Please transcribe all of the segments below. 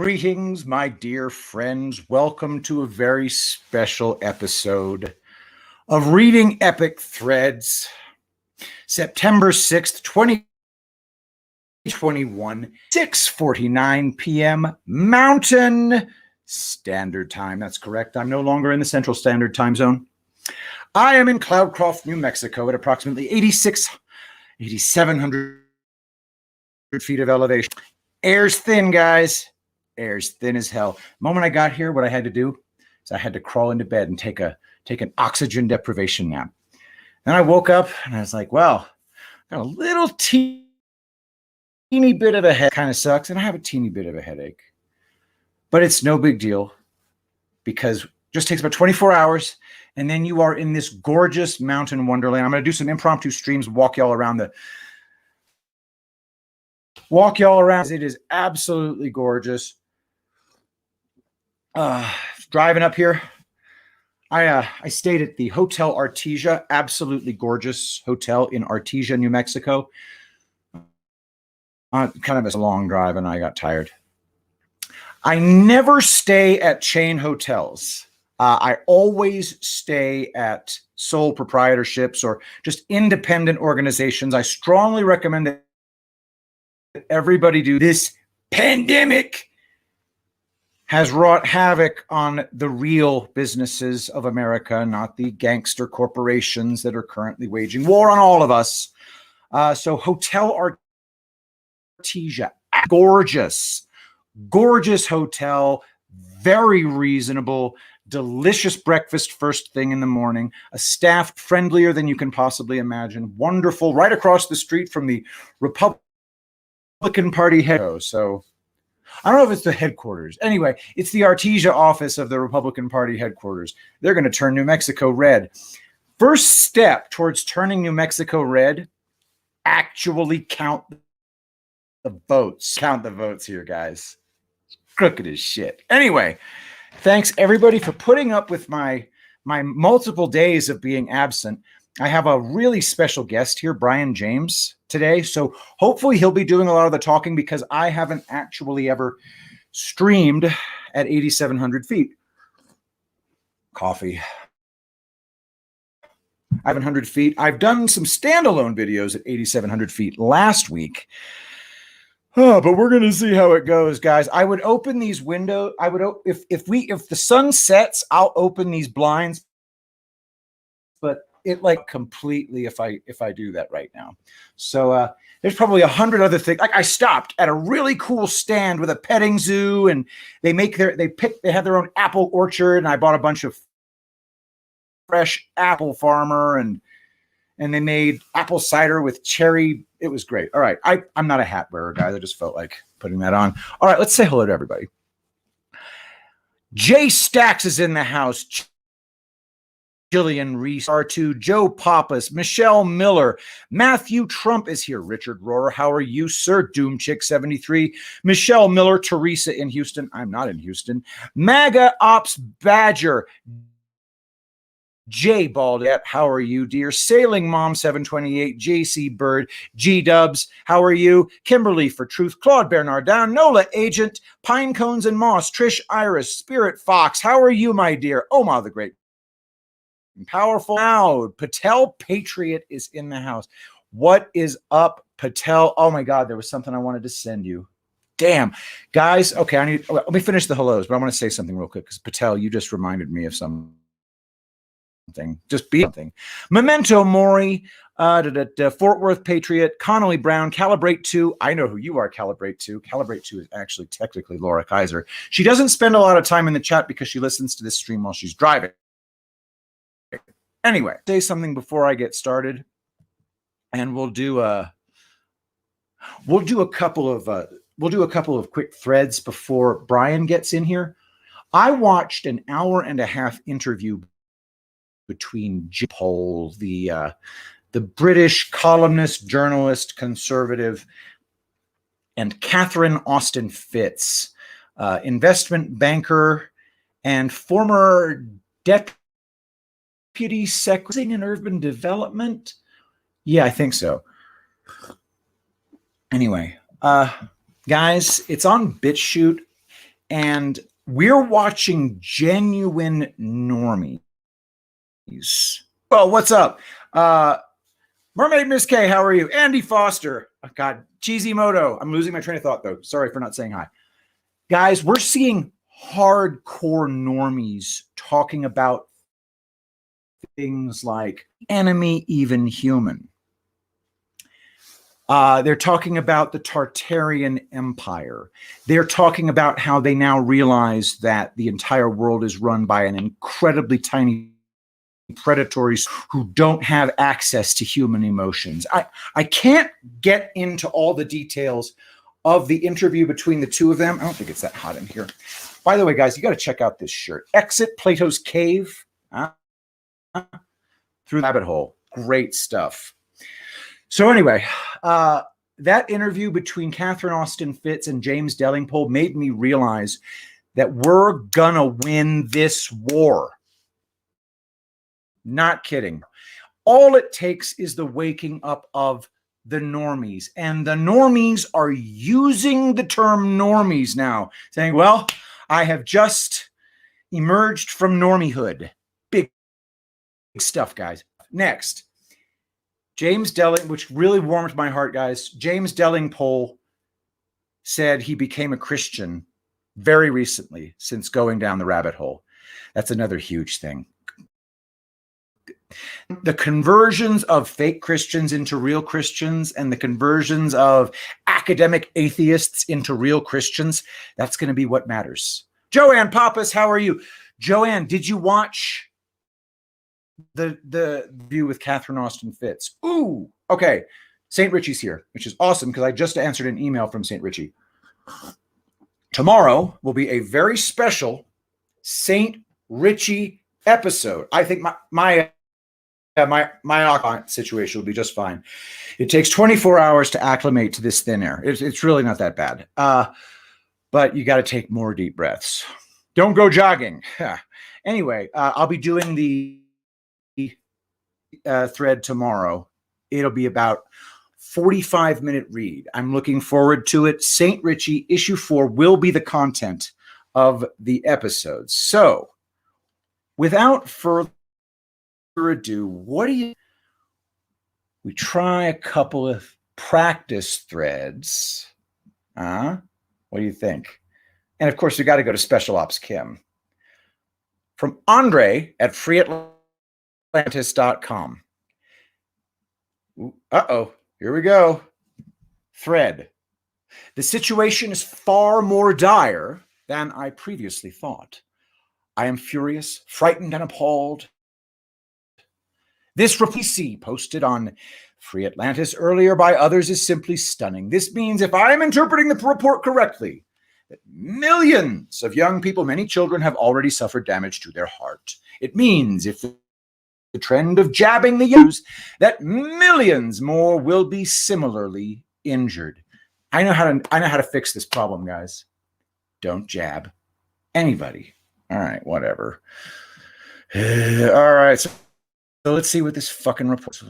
Greetings, my dear friends. Welcome to a very special episode of Reading Epic Threads, September 6th, 2021, 6:49 p.m. Mountain Standard Time. That's correct. I'm no longer in the Central Standard Time Zone. I am in Cloudcroft, New Mexico at approximately 8,700 feet of elevation. Air's thin, guys. Air's thin as hell. The moment I got here, what I had to do is I had to crawl into bed and take an oxygen deprivation nap. Then I woke up and I was like, well, I got a little teeny bit of a head. Kind of sucks. And I have a teeny bit of a headache. But it's no big deal because it just takes about 24 hours. And then you are in this gorgeous mountain wonderland. I'm going to do some impromptu streams, walk y'all around. It is absolutely gorgeous. Driving up here, I stayed at the Hotel Artesia, absolutely gorgeous hotel in Artesia, New Mexico. Kind of a long drive, and I got tired. I never stay at chain hotels. I always stay at sole proprietorships or just independent organizations. I strongly recommend that everybody do. This pandemic has wrought havoc on the real businesses of America, not the gangster corporations that are currently waging war on all of us. So Hotel Artesia, gorgeous hotel, very reasonable, delicious breakfast first thing in the morning, a staff friendlier than you can possibly imagine, wonderful, right across the street from the Republican Party head. So I don't know if it's the headquarters. Anyway, it's the Artesia office of the Republican Party headquarters. They're going to turn New Mexico red. First step towards turning New Mexico red, actually count the votes. Count the votes here, guys. Crooked as shit. Anyway, thanks everybody for putting up with my multiple days of being absent. I have a really special guest here, Brian James, today. So hopefully he'll be doing a lot of the talking because I haven't actually ever streamed at 8,700 feet. Coffee. 700 feet. I've done some standalone videos at 8,700 feet last week. Oh, but we're going to see how it goes, guys. I would open these windows. I would, if the sun sets, I'll open these blinds. But it like completely if I do that right now. So there's probably 100 other things. Like I stopped at a really cool stand with a petting zoo, and they have their own apple orchard, and I bought a bunch of fresh apple farmer, and they made apple cider with cherry. It was great. All right. I'm not a hat wearer, guys. I just felt like putting that on. All right, let's say hello to everybody. Jay Stacks is in the house. Jillian Reese, R2, Joe Pappas, Michelle Miller, Matthew Trump is here. Richard Rohrer, how are you, sir? Doomchick73, Michelle Miller, Teresa in Houston. I'm not in Houston. MAGA Ops Badger, Jay Baldette, how are you, dear? Sailing Mom 728, JC Bird, G Dubs, how are you? Kimberly for Truth, Claude Bernardin, Nola Agent, Pine Cones and Moss, Trish Iris, Spirit Fox, how are you, my dear? Oma the Great. Powerful Loud. Patel Patriot is in the house. What is up, Patel? Oh my God, there was something I wanted to send you. Damn, guys. Okay, let me finish the hellos, but I want to say something real quick because Patel, you just reminded me of something. Just be something. Memento Mori, Fort Worth Patriot, Connolly Brown, Calibrate 2. I know who you are, Calibrate 2. Calibrate 2 is actually technically Laura Kaiser. She doesn't spend a lot of time in the chat because she listens to this stream while she's driving. Anyway, say something before I get started, and we'll do a couple of quick threads before Brian gets in here. I watched an hour and a half interview between Jim Poll, the British columnist, journalist, conservative, and Catherine Austin Fitz, investment banker and former deputy secretary in urban development. Yeah, I think so. Anyway, guys, it's on BitChute. And we're watching genuine normies. Well, what's up? Mermaid Miss K, how are you? Andy Foster. Oh, God, Cheesy Moto. I'm losing my train of thought, though. Sorry for not saying hi. Guys, we're seeing hardcore normies talking about things like enemy, even human. They're talking about the Tartarian Empire. They're talking about how they now realize that the entire world is run by an incredibly tiny predators who don't have access to human emotions. I can't get into all the details of the interview between the two of them. I don't think it's that hot in here. By the way, guys, you got to check out this shirt. Exit Plato's Cave. Through the rabbit hole. Great stuff. So anyway, that interview between Catherine Austin Fitts and James Delingpole made me realize that we're gonna win this war. Not kidding. All it takes is the waking up of the normies. And the normies are using the term normies now, saying, well, I have just emerged from normiehood. Big stuff, guys. Next, James Delling, which really warmed my heart, guys. James Delingpole said he became a Christian very recently since going down the rabbit hole. That's another huge thing. The conversions of fake Christians into real Christians and the conversions of academic atheists into real Christians, that's going to be what matters. Joanne Pappas, how are you? Joanne, did you watch the view with Catherine Austin Fitts? Ooh, okay. St. Richie's here, which is awesome because I just answered an email from St. Richie. Tomorrow will be a very special St. Richie episode. I think my situation will be just fine. It takes 24 hours to acclimate to this thin air. It's really not that bad. But you got to take more deep breaths. Don't go jogging. Anyway, I'll be doing the thread tomorrow. It'll be about 45-minute read. I'm looking forward to it. St. Richie issue 4 will be the content of the episode. So without further ado, we try a couple of practice threads. What do you think? And of course, we got to go to Special Ops Kim. From Andre at freeatlantis.com. Uh-oh, here we go. Thread. The situation is far more dire than I previously thought. I am furious, frightened, and appalled. This report posted on Free Atlantis earlier by others is simply stunning. This means, if I am interpreting the report correctly, that millions of young people, many children, have already suffered damage to their heart. It means, if the trend of jabbing the youth, that millions more will be similarly injured. I know how to fix this problem, guys. Don't jab anybody. All right, whatever. All right, so let's see what this fucking report is.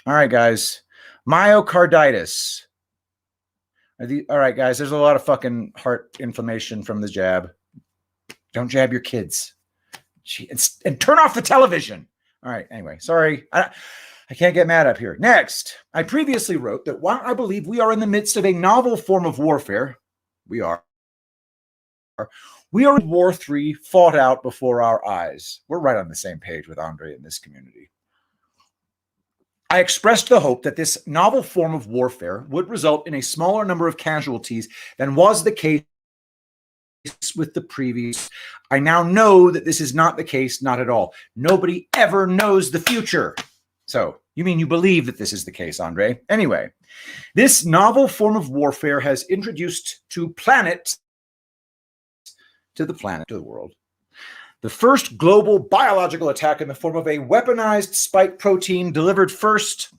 All right, guys. Myocarditis. All right, guys, there's a lot of fucking heart inflammation from the jab. Don't jab your kids. And turn off the television. All right, anyway, sorry. I can't get mad up here. Next, I previously wrote that while I believe we are in the midst of a novel form of warfare, we are War 3 fought out before our eyes. We're right on the same page with Andre in this community. I expressed the hope that this novel form of warfare would result in a smaller number of casualties than was the case with the previous. I now know that this is not the case, not at all. Nobody ever knows the future. So, you mean you believe that this is the case, Andre? Anyway, this novel form of warfare has introduced to the world, the first global biological attack in the form of a weaponized spike protein delivered first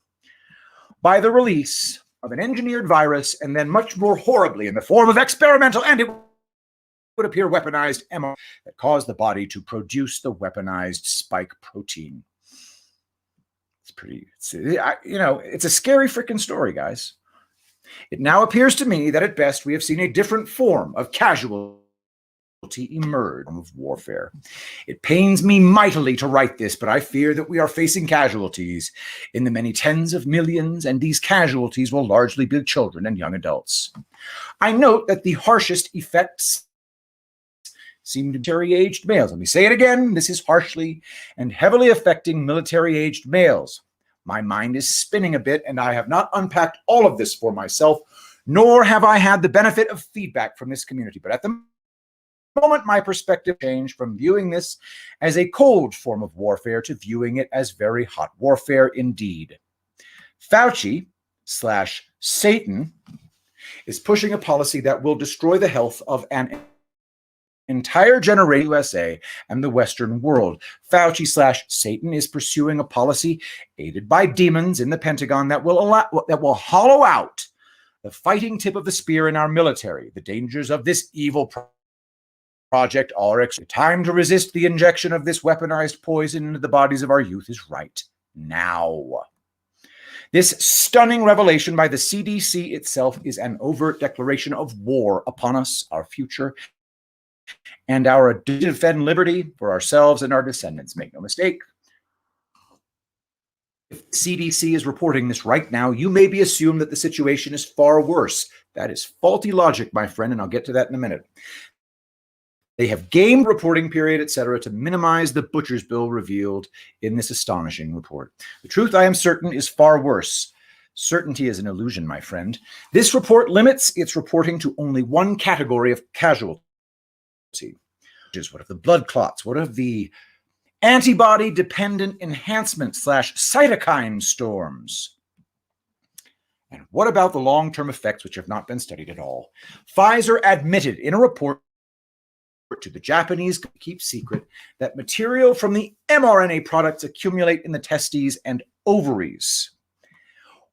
by the release of an engineered virus and then much more horribly in the form of experimental, and it would appear weaponized mRNA that caused the body to produce the weaponized spike protein. It's a scary freaking story, guys. It now appears to me that at best we have seen a different form of casualty emerge of warfare. It pains me mightily to write this, but I fear that we are facing casualties in the many tens of millions, and these casualties will largely be children and young adults. I note that the harshest effects seem to be military-aged males. Let me say it again. This is harshly and heavily affecting military-aged males. My mind is spinning a bit, and I have not unpacked all of this for myself, nor have I had the benefit of feedback from this community. But at the moment, my perspective changed from viewing this as a cold form of warfare to viewing it as very hot warfare indeed. Fauci/Satan is pushing a policy that will destroy the health of an entire generation in the USA and the Western world. Fauci/Satan is pursuing a policy aided by demons in the Pentagon that will hollow out the fighting tip of the spear in our military. The dangers of this evil project are extreme. The time to resist the injection of this weaponized poison into the bodies of our youth is right now. This stunning revelation by the CDC itself is an overt declaration of war upon us, our future, and our ability to defend liberty for ourselves and our descendants. Make no mistake. If the CDC is reporting this right now, you may be assumed that the situation is far worse. That is faulty logic, my friend, and I'll get to that in a minute. They have gamed reporting period, etc., to minimize the butcher's bill revealed in this astonishing report. The truth, I am certain, is far worse. Certainty is an illusion, my friend. This report limits its reporting to only one category of casualty. What of the blood clots? What of the antibody-dependent enhancement/cytokine storms? And what about the long-term effects which have not been studied at all? Pfizer admitted in a report to the Japanese keep secret that material from the mRNA products accumulate in the testes and ovaries.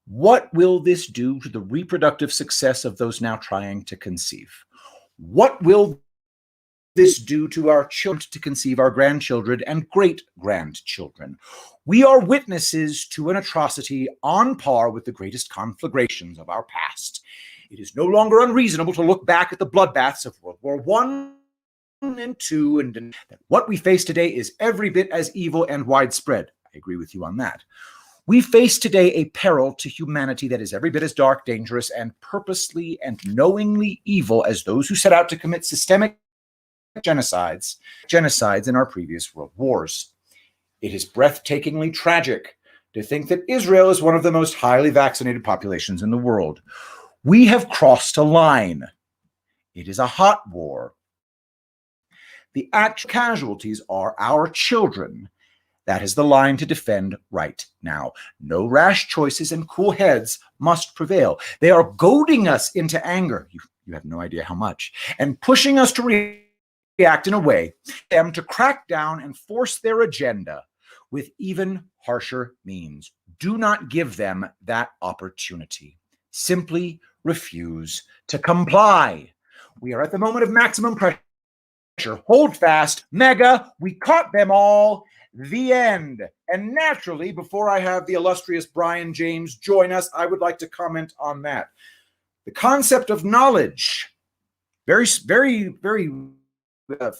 What will this do to the reproductive success of those now trying to conceive? What will this do to our children to conceive our grandchildren and great-grandchildren? We are witnesses to an atrocity on par with the greatest conflagrations of our past. It is no longer unreasonable to look back at the bloodbaths of World War I and II, and that what we face today is every bit as evil and widespread. I agree with you on that. We face today a peril to humanity that is every bit as dark, dangerous, and purposely and knowingly evil as those who set out to commit systemic genocides in our previous world wars. It is breathtakingly tragic to think that Israel is one of the most highly vaccinated populations in the world. We have crossed a line. It is a hot war. The actual casualties are our children. That is the line to defend right now. No rash choices and cool heads must prevail. They are goading us into anger. You have no idea how much. And pushing us to react in a way them to crack down and force their agenda with even harsher means. Do not give them that opportunity. Simply refuse to comply. We are at the moment of maximum pressure. Hold fast. Mega, we caught them all. The end. And naturally, before I have the illustrious Brian James join us, I would like to comment on that. The concept of knowledge, very, very, very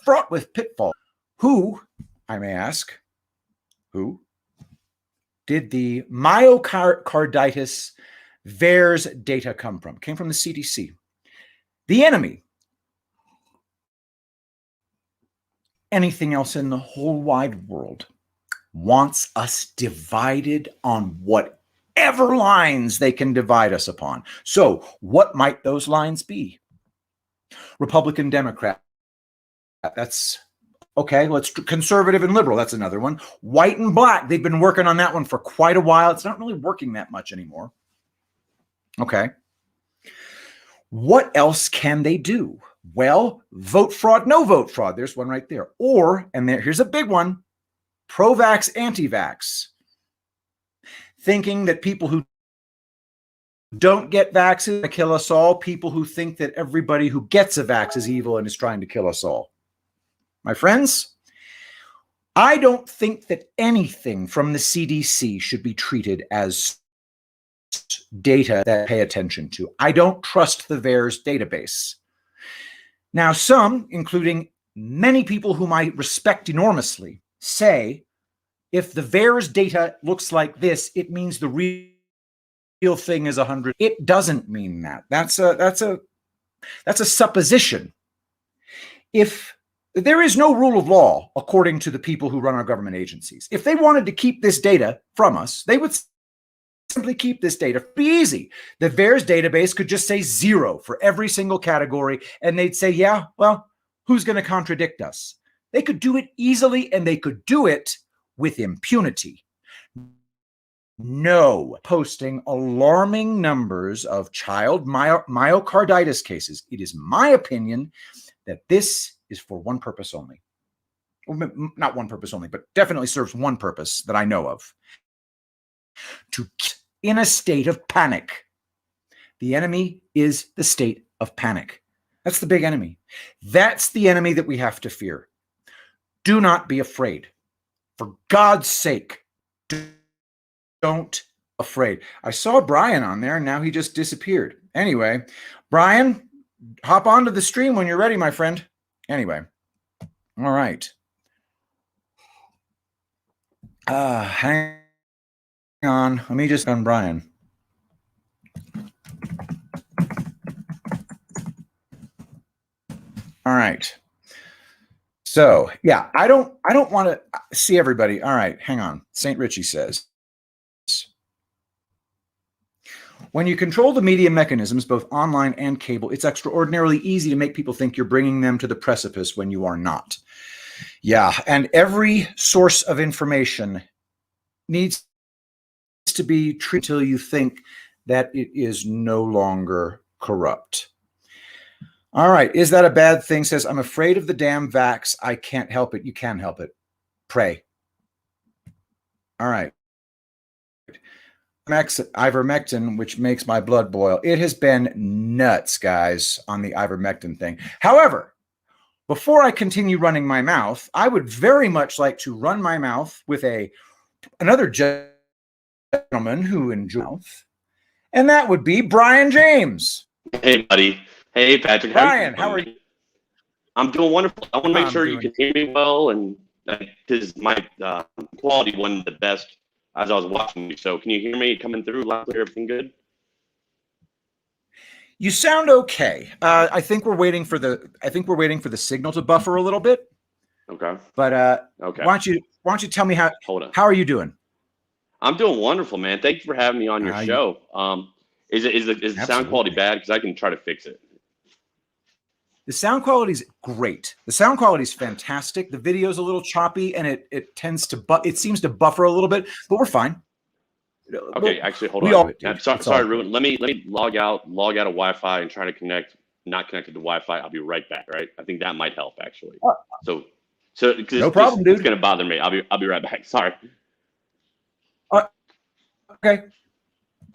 fraught with pitfall. Who, I may ask, who did the myocarditis VAERS data come from? Came from the CDC. The enemy. Anything else in the whole wide world wants us divided on whatever lines they can divide us upon. So what might those lines be? Republican, Democrat. That's okay. Let's conservative and liberal. That's another one. White and black. They've been working on that one for quite a while. It's not really working that much anymore. Okay. What else can they do? Well, vote fraud, no vote fraud. There's one right there. Or, and here's a big one, pro-vax, anti-vax. Thinking that people who don't get vaccinated kill us all, people who think that everybody who gets a vax is evil and is trying to kill us all. My friends, I don't think that anything from the CDC should be treated as data that I pay attention to. I don't trust the VAERS database. Now, some, including many people whom I respect enormously say, if the VAERS data looks like this, it means the real thing is 100. It doesn't mean that. That's a supposition. If there is no rule of law, according to the people who run our government agencies, if they wanted to keep this data from us, they would simply keep this data. It'd be easy. The VAERS database could just say 0 for every single category, and they'd say, yeah, well, who's going to contradict us? They could do it easily, and they could do it with impunity. No, posting alarming numbers of child myocarditis cases. It is my opinion that this is for one purpose only. Well, not one purpose only, but definitely serves one purpose that I know of. To keep in a state of panic. The enemy is the state of panic. That's the big enemy. That's the enemy that we have to fear. Do not be afraid. For God's sake, don't afraid. I saw Brian on there, and now he just disappeared. Anyway, Brian, hop onto the stream when you're ready, my friend. Anyway, all right. Hang on. Let me just on Brian. All right. So yeah, I don't want to see everybody. All right, hang on. St. Richie says, when you control the media mechanisms, both online and cable, it's extraordinarily easy to make people think you're bringing them to the precipice when you are not. Yeah, and every source of information needs to be treated until you think that it is no longer corrupt. All right, is that a bad thing? Says, I'm afraid of the damn vax. I can't help it. You can help it. Pray. All right. Ivermectin, which makes my blood boil. It has been nuts, guys, on the ivermectin thing. However, before I continue running my mouth, I would very much like to run my mouth with another gentleman who enjoys, and that would be Brian James. Hey, buddy. Hey, Patrick. Brian, how are you? I'm doing wonderful. I want to make sure you can hear me well, and because my quality wasn't the best as I was watching you. So, can you hear me coming through loud, clear, everything good? You sound okay. I think we're waiting for the signal to buffer a little bit. Okay. But okay. Why don't you tell me how are you doing? I'm doing wonderful, man. Thank you for having me on your show. Is the sound quality bad? Because I can try to fix it. The sound quality is great. The sound quality is fantastic. The video is a little choppy, and it tends to it seems to buffer a little bit, but we're fine. Okay, actually, hold on. Sorry, Ruben. Let me log out of Wi-Fi and try to connect. Not connected to Wi-Fi. I'll be right back. Right? I think that might help actually. So no problem, dude. It's gonna bother me. I'll be right back. Sorry. Okay.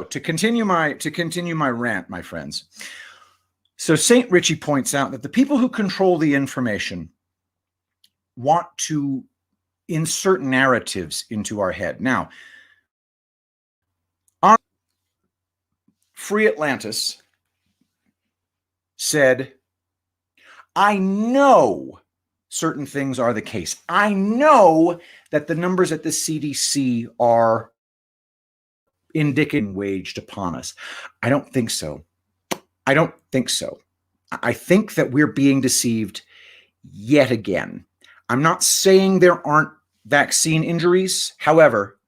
To continue my rant, my friends. So St. Richie points out that the people who control the information want to insert narratives into our head. Now, Free Atlantis said, I know certain things are the case. I know that the numbers at the CDC are indicating waged upon us. I don't think so. I don't think so. I think that we're being deceived yet again. I'm not saying there aren't vaccine injuries. However,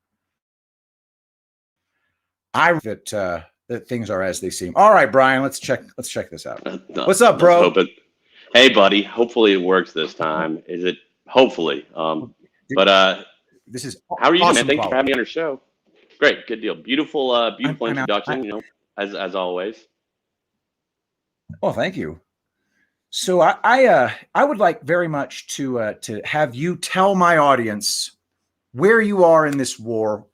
that things are as they seem. All right, Brian, let's check this out. What's up, bro? Hey, buddy. Hopefully it works this time. Is it? Hopefully. This is how are you, awesome, man? Thank you for having me on your show. Great, good deal. Beautiful introduction. As always. Well, thank you. So I would like very much to have you tell my audience where you are in this war.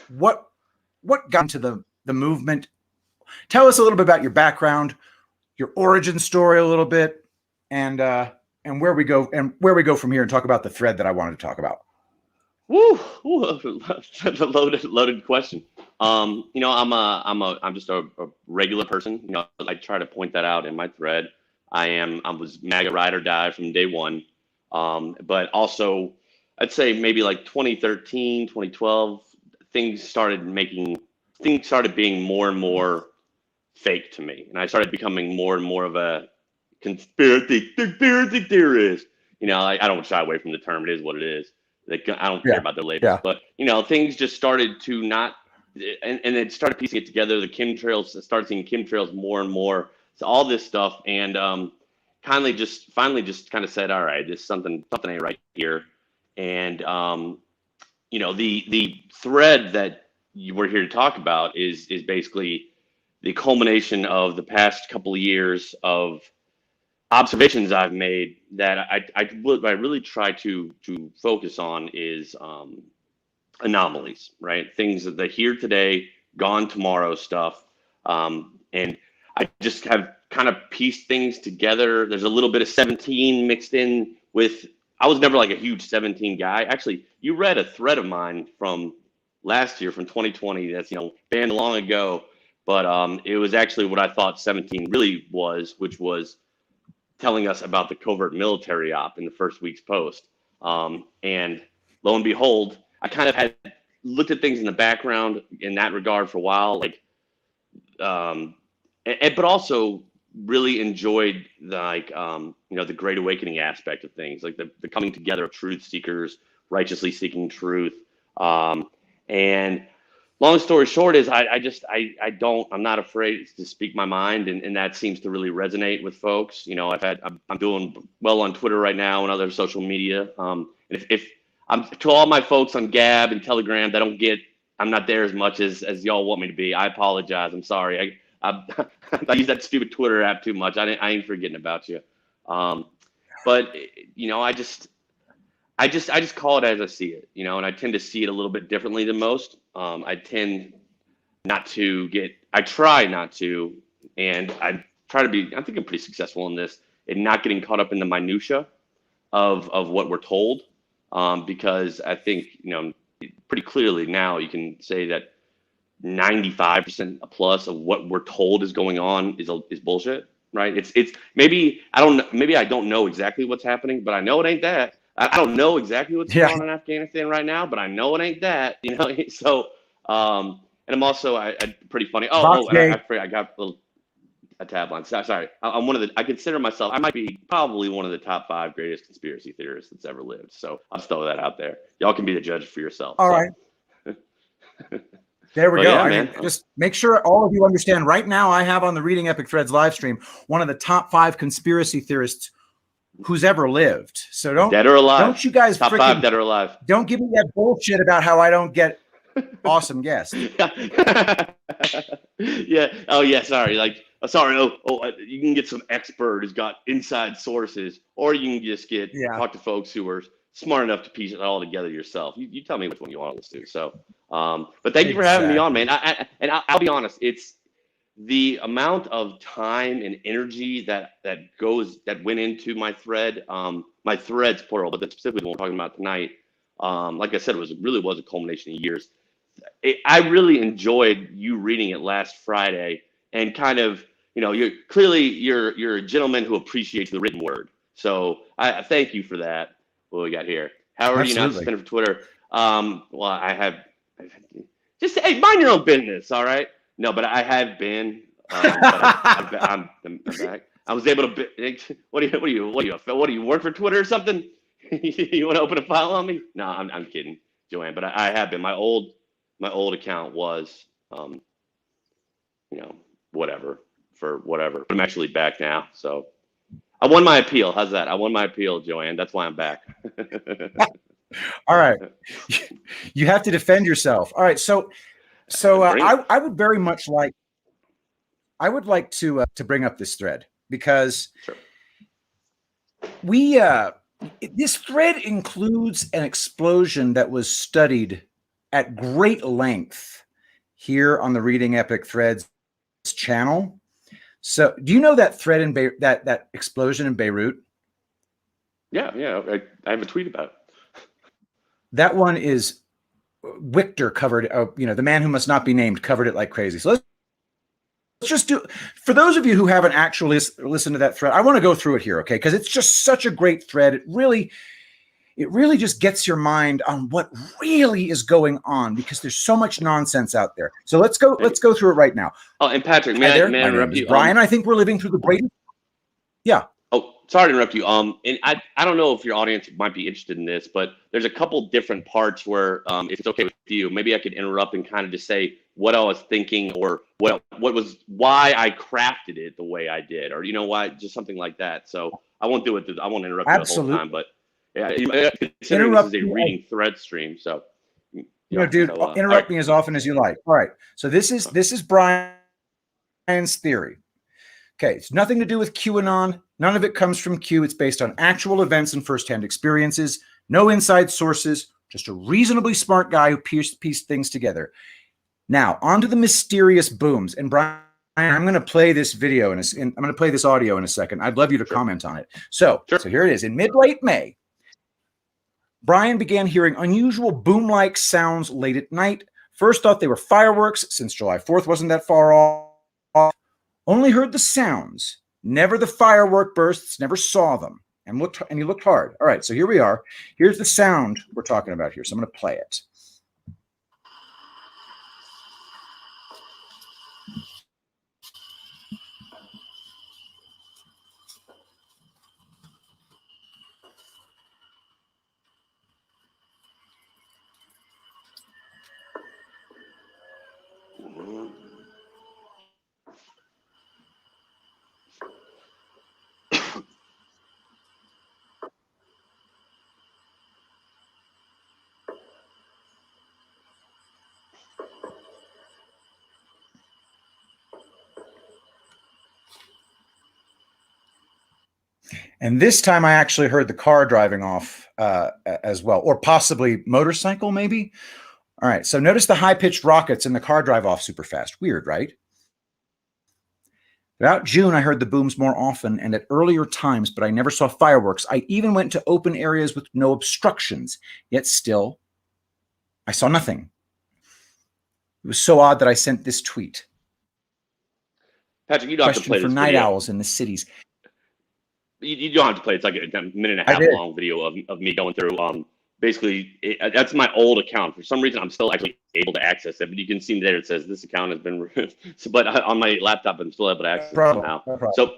What got into the movement? Tell us a little bit about your background, your origin story a little bit, and where we go from here, and talk about the thread that I wanted to talk about. Woo, loaded question. I'm just a regular person. I try to point that out in my thread. I was MAGA ride or die from day one. But also, I'd say maybe like 2013, 2012, things started being more and more fake to me, and I started becoming more and more of a conspiracy theorist. I don't shy away from the term. It is what it is. Like, I don't care about the labels, but things just started to not, and it started piecing it together. The chemtrails, started seeing chemtrails more and more. So all this stuff, and finally just kind of said, all right, this something ain't right here. And the thread that we're here to talk about is basically the culmination of the past couple of years of observations I've made that I really try to focus on is anomalies, right? Things that are here today, gone tomorrow stuff. And I just have kind of pieced things together. There's a little bit of 17 mixed in with, I was never like a huge 17 guy. Actually, you read a thread of mine from last year, from 2020, that's, banned long ago. But it was actually what I thought 17 really was, which was telling us about the covert military op in the first week's post. And lo and behold, I kind of had looked at things in the background in that regard for a while, but also really enjoyed the Great Awakening aspect of things, like the coming together of truth seekers, righteously seeking truth. And long story short is I'm not afraid to speak my mind, and that seems to really resonate with folks. I'm doing well on Twitter right now and other social media. If I'm to all my folks on Gab and Telegram I'm not there as much as y'all want me to be. I apologize. I'm sorry. I use that stupid Twitter app too much. I ain't forgetting about you. But I just call it as I see it, and I tend to see it a little bit differently than most. I tend not to I try not to, and I try to be, I think I'm pretty successful in this, in not getting caught up in the minutia of what we're told. Because I think, pretty clearly now you can say that 95% plus of what we're told is going on is bullshit, right? It's maybe I don't know exactly what's happening, but I know it ain't that. I don't know exactly what's going on in Afghanistan right now, but I know it ain't that, So, and I'm also pretty funny. I got a tab line. Sorry, I'm I consider myself. I might be probably one of the top 5 greatest conspiracy theorists that's ever lived. So I'll just throw that out there. Y'all can be the judge for yourself. All right. There we go. Yeah, man. Just make sure all of you understand right now, I have on the Reading Epic Threads live stream one of the top 5 conspiracy theorists who's ever lived. So dead or alive. Don't you guys top 5 dead or alive. Don't give me that bullshit about how I don't get awesome guests. Yeah. Oh yeah. Sorry. Sorry. You can get some expert who's got inside sources, or you can just talk to folks who are smart enough to piece it all together yourself. You tell me which one you want to listen to. So, but thank you for having me on, man. I'll be honest. It's the amount of time and energy that went into my thread, my threads plural, but that's specifically what we're talking about tonight. Like I said, it really was a culmination of years. I really enjoyed you reading it last Friday, and kind of, you're a gentleman who appreciates the written word. So I thank you for that. What we got here? How are you not suspended from Twitter? Well, I have. Just mind your own business, all right? No, but I have been. I'm back. I was able to. What do you work for Twitter or something? You want to open a file on me? No, I'm kidding, Joanne. But I have been. My old account was, whatever. But I'm actually back now, so I won my appeal. How's that? I won my appeal, Joanne. That's why I'm back. All right, you have to defend yourself. All right, so I would very much like. I would like to bring up this thread because this thread includes an explosion that was studied at great length here on the Reading Epic Threads channel. So, do you know that thread in that explosion in Beirut? Yeah, I have a tweet about it. That one is Wichter covered. The man who must not be named covered it like crazy. So let's just do, for those of you who haven't actually listened to that thread, I want to go through it here, okay? Because it's just such a great thread. It really just gets your mind on what really is going on, because there's so much nonsense out there. So let's go through it right now. Oh, and Patrick, may I interrupt you? Brian, I think we're living through the greatest. Yeah. Oh, sorry to interrupt you. And I don't know if your audience might be interested in this, but there's a couple different parts where, if it's okay with you, maybe I could interrupt and kind of just say what I was thinking, or why I crafted it the way I did, or why, just something like that. So I won't do it. I won't interrupt you the whole time, but yeah, considering this is a reading thread stream, so dude, interrupt me as often as you like. All right. So this is Brian's theory. Okay, it's nothing to do with QAnon. None of it comes from Q. It's based on actual events and firsthand experiences. No inside sources. Just a reasonably smart guy who pieced things together. Now, on to the mysterious booms. And Brian, I'm going to play this video and I'm going to play this audio in a second. I'd love you to comment on it. So here it is. In mid-late May, Brian began hearing unusual boom-like sounds late at night. First thought they were fireworks, since July 4th wasn't that far off. Only heard the sounds, never the firework bursts, never saw them, and he looked hard. All right, so here we are. Here's the sound we're talking about here. So I'm going to play it. And this time I actually heard the car driving off as well, or possibly motorcycle maybe. All right, so notice the high-pitched rockets and the car drive off super fast. Weird, right? About June, I heard the booms more often and at earlier times, but I never saw fireworks. I even went to open areas with no obstructions, yet still, I saw nothing. It was so odd that I sent this tweet. Patrick, you don't have to play this for night owls in the cities. You don't have to play. It's like a minute and a half long video of me going through. Basically, that's my old account. For some reason, I'm still actually able to access it. But you can see there it says this account has been removed. But on my laptop, I'm still able to access it somehow. So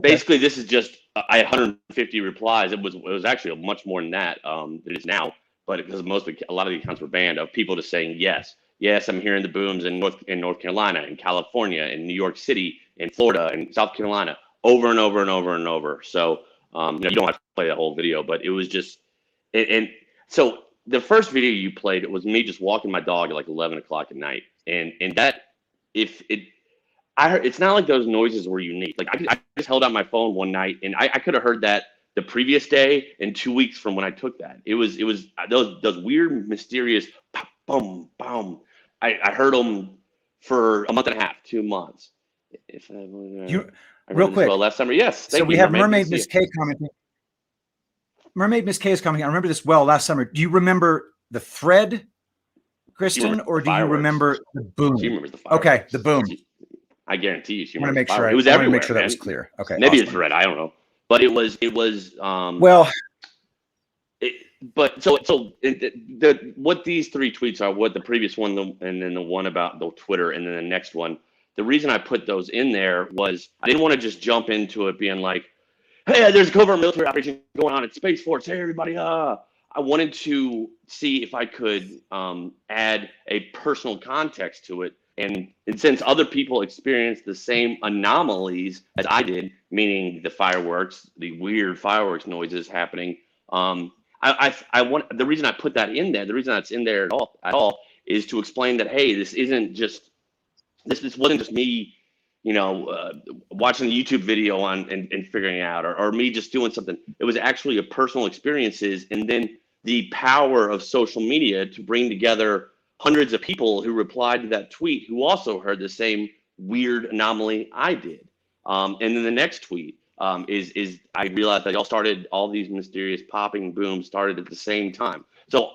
basically, this is just I had 150 replies. It was actually much more than that than it is now. But because a lot of the accounts were banned, of people just saying yes, I'm hearing the booms in North Carolina, in California, in New York City, in Florida, and South Carolina, over and over and over and over. So you don't have to play that whole video, but it was just and so the first video you played, it was me just walking my dog at like 11 o'clock at night, and that I heard, it's not like those noises were unique. Like I just held out my phone one night and I could have heard that the previous day and 2 weeks from when I took that. It was those weird, mysterious boom, boom. I heard them for a month and a half, 2 months. If I real quick, last summer, yes. So we have Mermaid Miss K commenting. Mermaid Miss K is commenting. I remember this well last summer. Do you remember the thread, Kristen, or do you remember the boom? She remembers the fireworks. Okay, the boom. I guarantee you, she remembers. I want to make sure. It was everywhere. Make sure that was clear. Okay, maybe it's thread. I don't know, but it was. Well. But what these three tweets are, what the previous one, and then the one about the Twitter, and then the next one. The reason I put those in there was I didn't want to just jump into it being like, hey, there's a covert military operation going on at Space Force. Hey, everybody. I wanted to see if I could add a personal context to it. And since other people experienced the same anomalies as I did, meaning the fireworks, the weird fireworks noises happening, I want the reason I put that in there, the reason that's in there at all is to explain that, hey, this wasn't just me, watching a YouTube video and figuring it out, or me just doing something. It was actually a personal experiences, and then the power of social media to bring together hundreds of people who replied to that tweet who also heard the same weird anomaly I did. And then the next tweet is I realized that all these mysterious popping booms started at the same time. So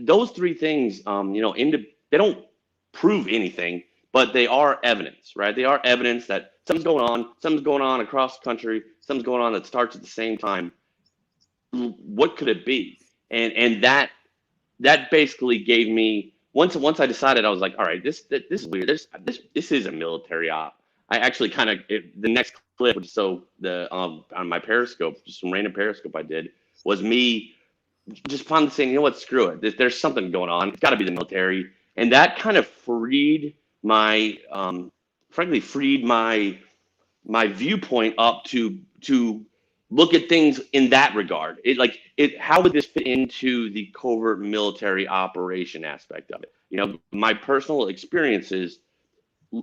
those three things, they don't prove anything, but they are evidence, right? They are evidence that something's going on across the country, something's going on that starts at the same time. What could it be? And that basically gave me, once I decided, I was like, all right, this is weird. This is a military op. I actually kind of, the next clip, which on my Periscope, just some random Periscope I did, was me just finally saying, you know what, screw it. There's something going on. It's got to be the military. And that kind of freed my, my viewpoint up to look at things in that regard. How would this fit into the covert military operation aspect of it? You know, my personal experiences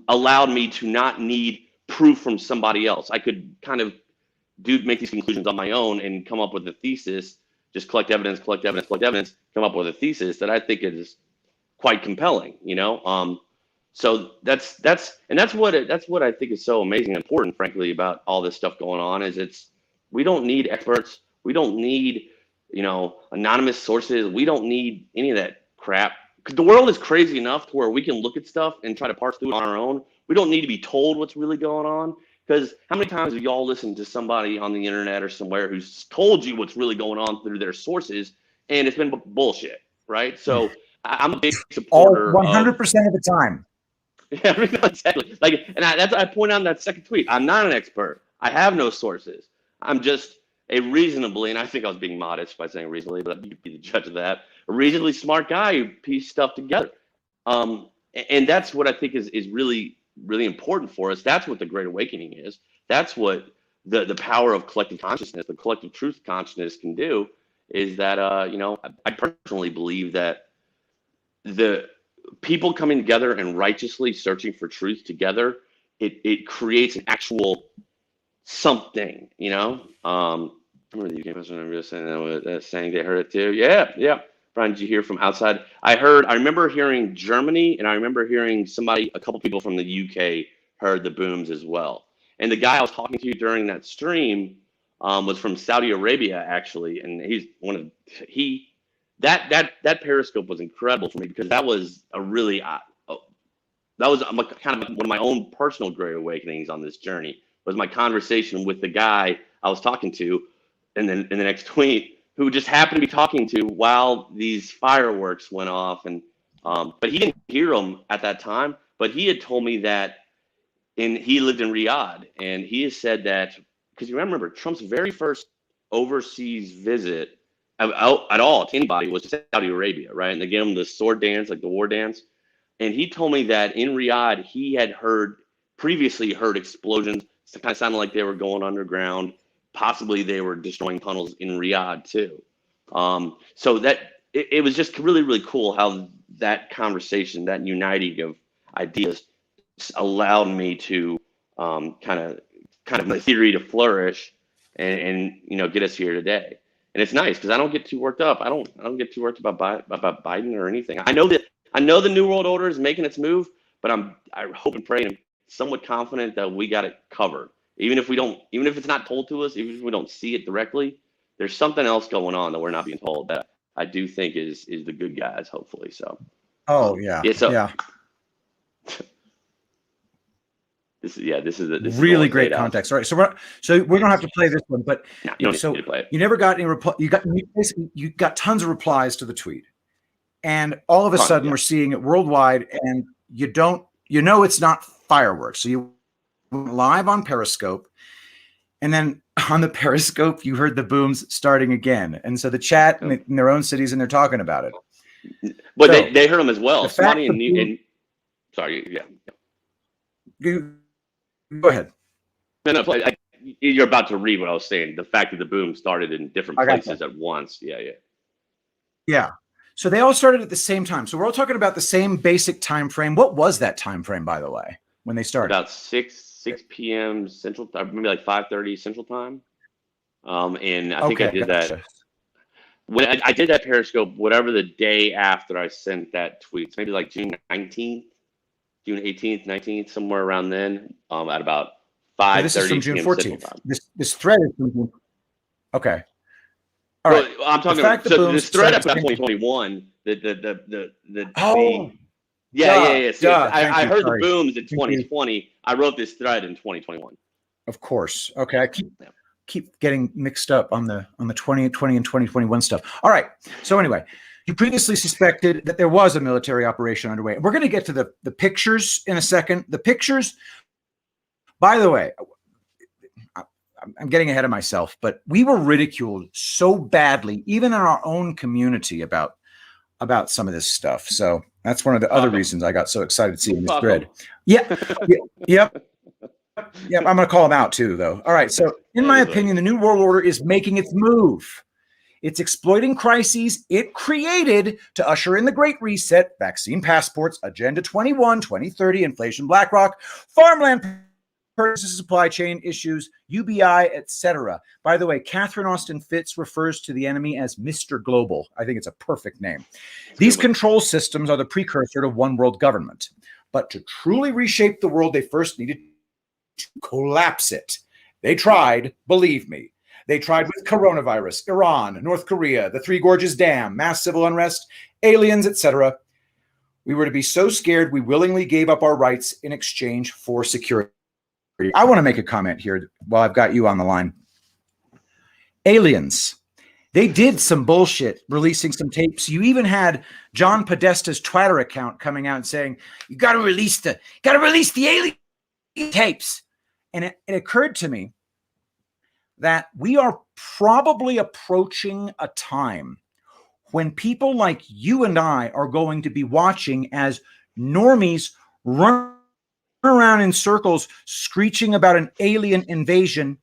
allowed me to not need proof from somebody else. I could kind of make these conclusions on my own and come up with a thesis, just collect evidence, come up with a thesis that I think is quite compelling, you know? So that's what I think is so amazing and important, frankly, about all this stuff going on is we don't need experts. We don't need, you know, anonymous sources. We don't need any of that crap. Because the world is crazy enough to where we can look at stuff and try to parse through it on our own. We don't need to be told what's really going on. Because how many times have y'all listened to somebody on the internet or somewhere who's told you what's really going on through their sources, and it's been bullshit, right? So I'm a big supporter. 100% of the time. Yeah, exactly. I point out in that second tweet, I'm not an expert. I have no sources. I'm just a reasonably, and I think I was being modest by saying reasonably, but you'd be the judge of that. A reasonably smart guy who pieced stuff together. And that's what I think is really, really important for us. That's what the Great Awakening is. That's what the power of collective consciousness, the collective truth consciousness can do, is that, you know, I personally believe that the people coming together and righteously searching for truth together, it creates an actual something, you know. I remember the UK president saying they heard it too. Yeah. Brian, did you hear from outside? I remember hearing Germany, and I remember hearing a couple people from the UK heard the booms as well. And the guy I was talking to during that stream was from Saudi Arabia, actually, and he's that Periscope was incredible for me because that was a really that was kind of one of my own personal great awakenings on this journey. Was my conversation with the guy I was talking to, and then in the next tweet, who just happened to be talking to while these fireworks went off, and but he didn't hear them at that time. But he had told me that, he lived in Riyadh, and he has said that because you remember Trump's very first overseas visit at all to anybody was to Saudi Arabia, right? And they gave him the sword dance, like the war dance. And he told me that in Riyadh he had previously heard explosions. It kind of sounded like they were going underground. Possibly they were destroying tunnels in Riyadh too. So that it was just really, really cool how that conversation, that uniting of ideas, allowed me to kind of my theory to flourish and you know get us here today. And it's nice because I don't get too worked up. I don't get too worked about Biden or anything. I know the New World Order is making its move, but I hope and pray and I'm somewhat confident that we got it covered. Even if it's not told to us, even if we don't see it directly, there's something else going on that we're not being told that I do think is the good guys, hopefully. So. Oh yeah. Yeah. This is really great context. All right, so we don't have to play this one, but no, you don't need to play it. You never got any reply. You got tons of replies to the tweet, and all of a sudden we're seeing it worldwide, and you know it's not fireworks. So you went live on Periscope, and then on the Periscope you heard the booms starting again, and so the chat in their own cities and they're talking about it. But so, they heard them as well. Somebody sorry, yeah. Go ahead. No, you're about to read what I was saying. The fact that the boom started in different places at once. Yeah. So they all started at the same time. So we're all talking about the same basic time frame. What was that time frame, by the way, when they started? About 6 p.m. Central Time, maybe like 5:30 Central Time. And I think I did that. When I did that Periscope, whatever the day after I sent that tweet, it's maybe like June 19th. June 18th, 19th, somewhere around then, at about 5:30 This is from June PM 14th. This thread is from June. Okay. All right. I'm talking about this thread about 2021. Yeah. See, Duh. I heard Sorry. the booms in 2020. I wrote this thread in 2021. Of course. Okay. I keep getting mixed up on the 2020 and 2021 stuff. All right. So anyway, you previously suspected that there was a military operation underway. We're going to get to the pictures in a second. The pictures, by the way, I'm getting ahead of myself, but we were ridiculed so badly, even in our own community, about some of this stuff. So that's one of the other reasons I got so excited seeing this thread. Yeah. Yep. Yep, I'm going to call him out too, though. All right. So, in my opinion, the New World Order is making its move. It's exploiting crises it created to usher in the Great Reset, vaccine passports, Agenda 21, 2030, inflation, BlackRock, farmland purchases, supply chain issues, UBI, etc. By the way, Catherine Austin Fitts refers to the enemy as Mr. Global. I think it's a perfect name. These control systems are the precursor to one world government. But to truly reshape the world, they first needed to collapse it. They tried, believe me. They tried with coronavirus, Iran, North Korea, the Three Gorges Dam, mass civil unrest, aliens, etc. We were to be so scared we willingly gave up our rights in exchange for security. I want to make a comment here while I've got you on the line. Aliens. They did some bullshit, releasing some tapes. You even had John Podesta's Twitter account coming out and saying, you got to release the alien tapes. And it occurred to me that we are probably approaching a time when people like you and I are going to be watching as normies run around in circles screeching about an alien invasion.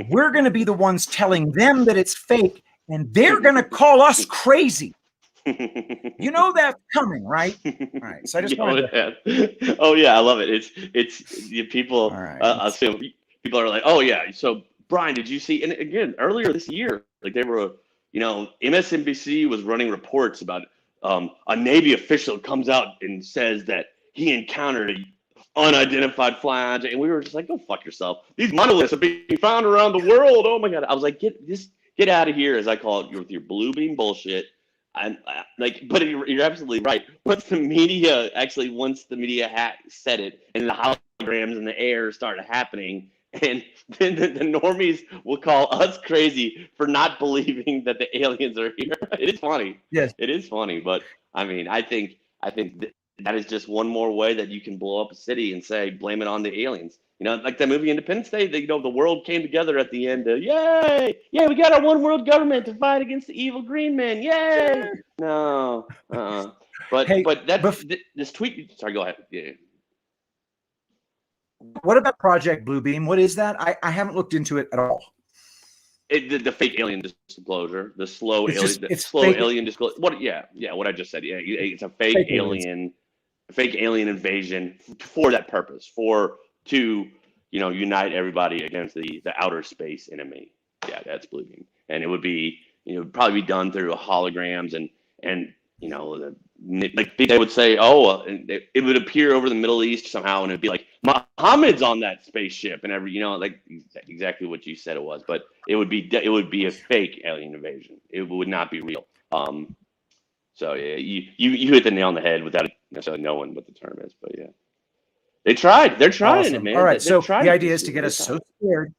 We're going to be the ones telling them that it's fake, and they're going to call us crazy. You know that's coming, right? All right. So I just wanted to... Oh yeah, I love it. It's people. Assume people are like, oh yeah. So Brian, did you see? And again, earlier this year, like they were, MSNBC was running reports about a Navy official comes out and says that he encountered an unidentified flying object, and we were just like, go fuck yourself. These monoliths are being found around the world. Oh my god. I was like, get out of here, as I call it, with your blue beam bullshit. But you're absolutely right. Once the media said it, and the holograms in the air started happening, and then the normies will call us crazy for not believing that the aliens are here. It is funny. Yes, it is funny. But I mean, I think that is just one more way that you can blow up a city and say, blame it on the aliens. Like that movie Independence Day, the world came together at the end. Yay! We got our one world government to fight against the evil green men. Yay! No. But this tweet. Sorry, go ahead. Yeah. What about Project Bluebeam? What is that? I haven't looked into it at all. The fake alien disclosure, the slow alien disclosure. What? Yeah. What I just said. Yeah, it's a fake alien invasion for that purpose, to unite everybody against the outer space enemy. Yeah, that's Bluebeam, and it would be probably be done through holograms and like they would say, it would appear over the Middle East somehow, and it'd be like Muhammad's on that spaceship, and like exactly what you said it was, but it would be a fake alien invasion. It would not be real. So yeah, you hit the nail on the head without necessarily knowing what the term is, but yeah, they're trying awesome. it, man. All right, so the idea is to get us so scared.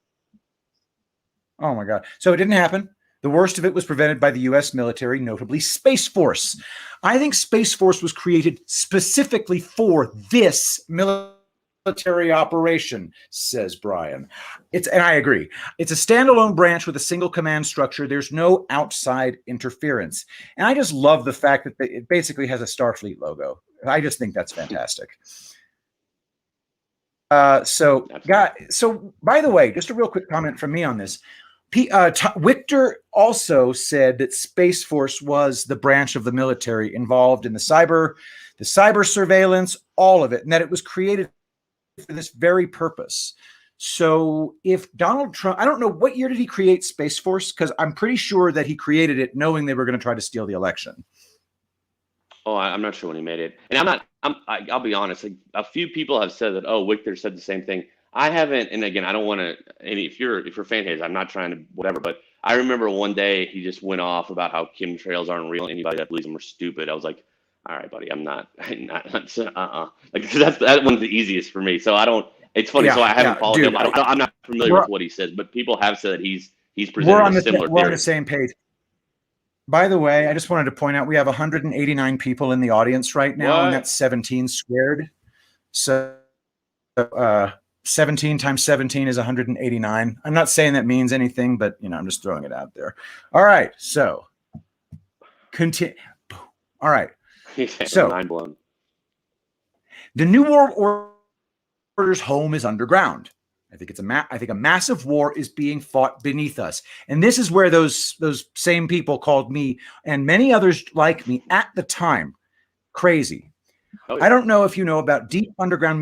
Oh my God! So it didn't happen. The worst of it was prevented by the U.S. military, notably Space Force. I think Space Force was created specifically for this military operation, says Brian. And I agree. It's a standalone branch with a single command structure. There's no outside interference. And I just love the fact that it basically has a Starfleet logo. I just think that's fantastic. So by the way, just a real quick comment from me on this. Victor also said that Space Force was the branch of the military involved in the cyber surveillance, all of it, and that it was created for this very purpose. So if Donald Trump, I don't know, what year did he create Space Force? Because I'm pretty sure that he created it knowing they were going to try to steal the election. Oh, I'm not sure when he made it. And I'll be honest, like, a few people have said that, Victor said the same thing. I haven't, and again, I don't want to. And if you're fan haters, I'm not trying to whatever. But I remember one day he just went off about how chemtrails aren't real. Anybody that believes them are stupid. I was like, all right, buddy, I'm not like that one's the easiest for me. So I don't. It's funny. So I haven't followed dude, him. I'm not familiar with what he says, but people have said that he's presented a similar theory. We're on the same page. By the way, I just wanted to point out we have 189 people in the audience right now, and that's 17 squared. So 17 times 17 is 189. I'm not saying that means anything, but I'm just throwing it out there. All right, so continue. All right, so mind blown. The New World Order's home is underground. I think a massive war is being fought beneath us. And this is where those same people called me and many others like me at the time crazy. Oh, yeah. I don't know if you know about deep underground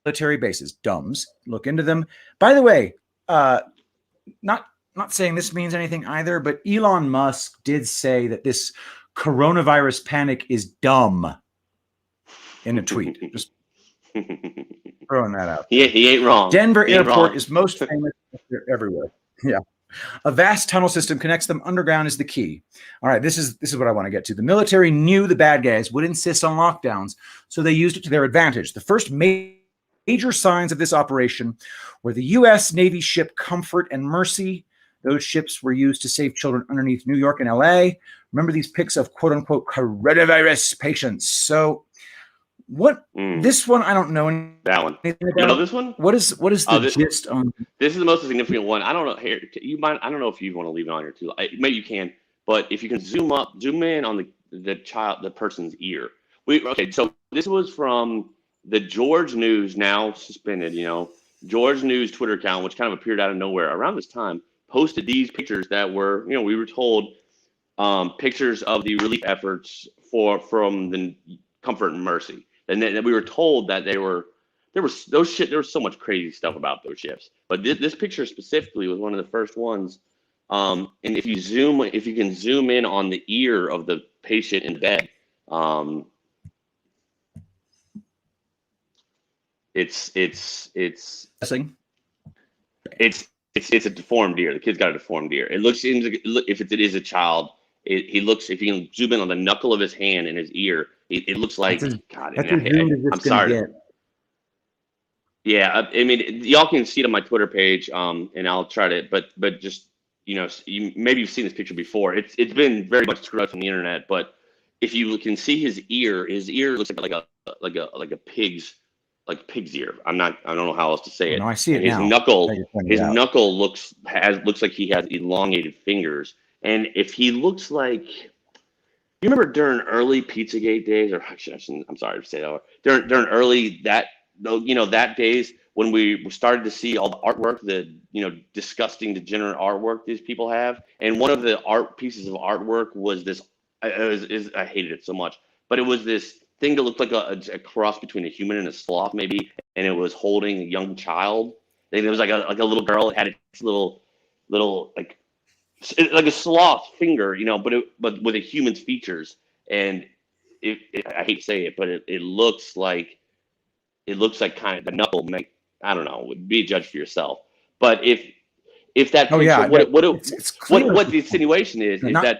military bases. Dumbs. Look into them. By the way, not saying this means anything either, but Elon Musk did say that this coronavirus panic is dumb in a tweet. Just throwing that out. He ain't wrong. Denver Airport is most famous everywhere. Yeah. A vast tunnel system connects them underground is the key. All right, this is what I want to get to. The military knew the bad guys would insist on lockdowns, so they used it to their advantage. The first major signs of this operation were the U.S. Navy ship Comfort and Mercy. Those ships were used to save children underneath New York and L.A. Remember these pics of quote-unquote coronavirus patients. So this one I don't know that one. You know this one? What is the gist on this? Is the most significant one. I don't know. Here, you might. I don't know if you want to leave it on here too. Maybe you can, but if you can zoom in on the person's ear. So this was from the George News, now suspended. George News Twitter account, which kind of appeared out of nowhere around this time, posted these pictures that were, we were told, pictures of the relief efforts from the Comfort and Mercy. And then we were told that there was so much crazy stuff about those ships. But this picture specifically was one of the first ones. And if you can zoom in on the ear of the patient in bed, it's a deformed ear. The kid's got a deformed ear. It looks, if it is a child, he looks, if you can zoom in on the knuckle of his hand and his ear, it looks like, I'm sorry. Yeah, I mean, y'all can see it on my Twitter page, and I'll try to, but just, maybe you've seen this picture before. It's been very much scrubbed from the internet, but if you can see his ear looks like a pig's ear. I don't know how else to say it. No, I see it now. His knuckle looks like he has elongated fingers. And if he looks like, you remember during early Pizzagate days, or I'm sorry to say that, during early that days when we started to see all the artwork, the disgusting, degenerate artwork these people have, and one of the pieces of artwork was this. I hated it so much, but it was this thing that looked like a cross between a human and a sloth, maybe, and it was holding a young child. And it was like a little girl. It had its little like a sloth finger, but with a human's features. And I hate to say it, but it looks like kind of the knuckle. I don't know. Be a judge for yourself. But if that picture, what the insinuation is that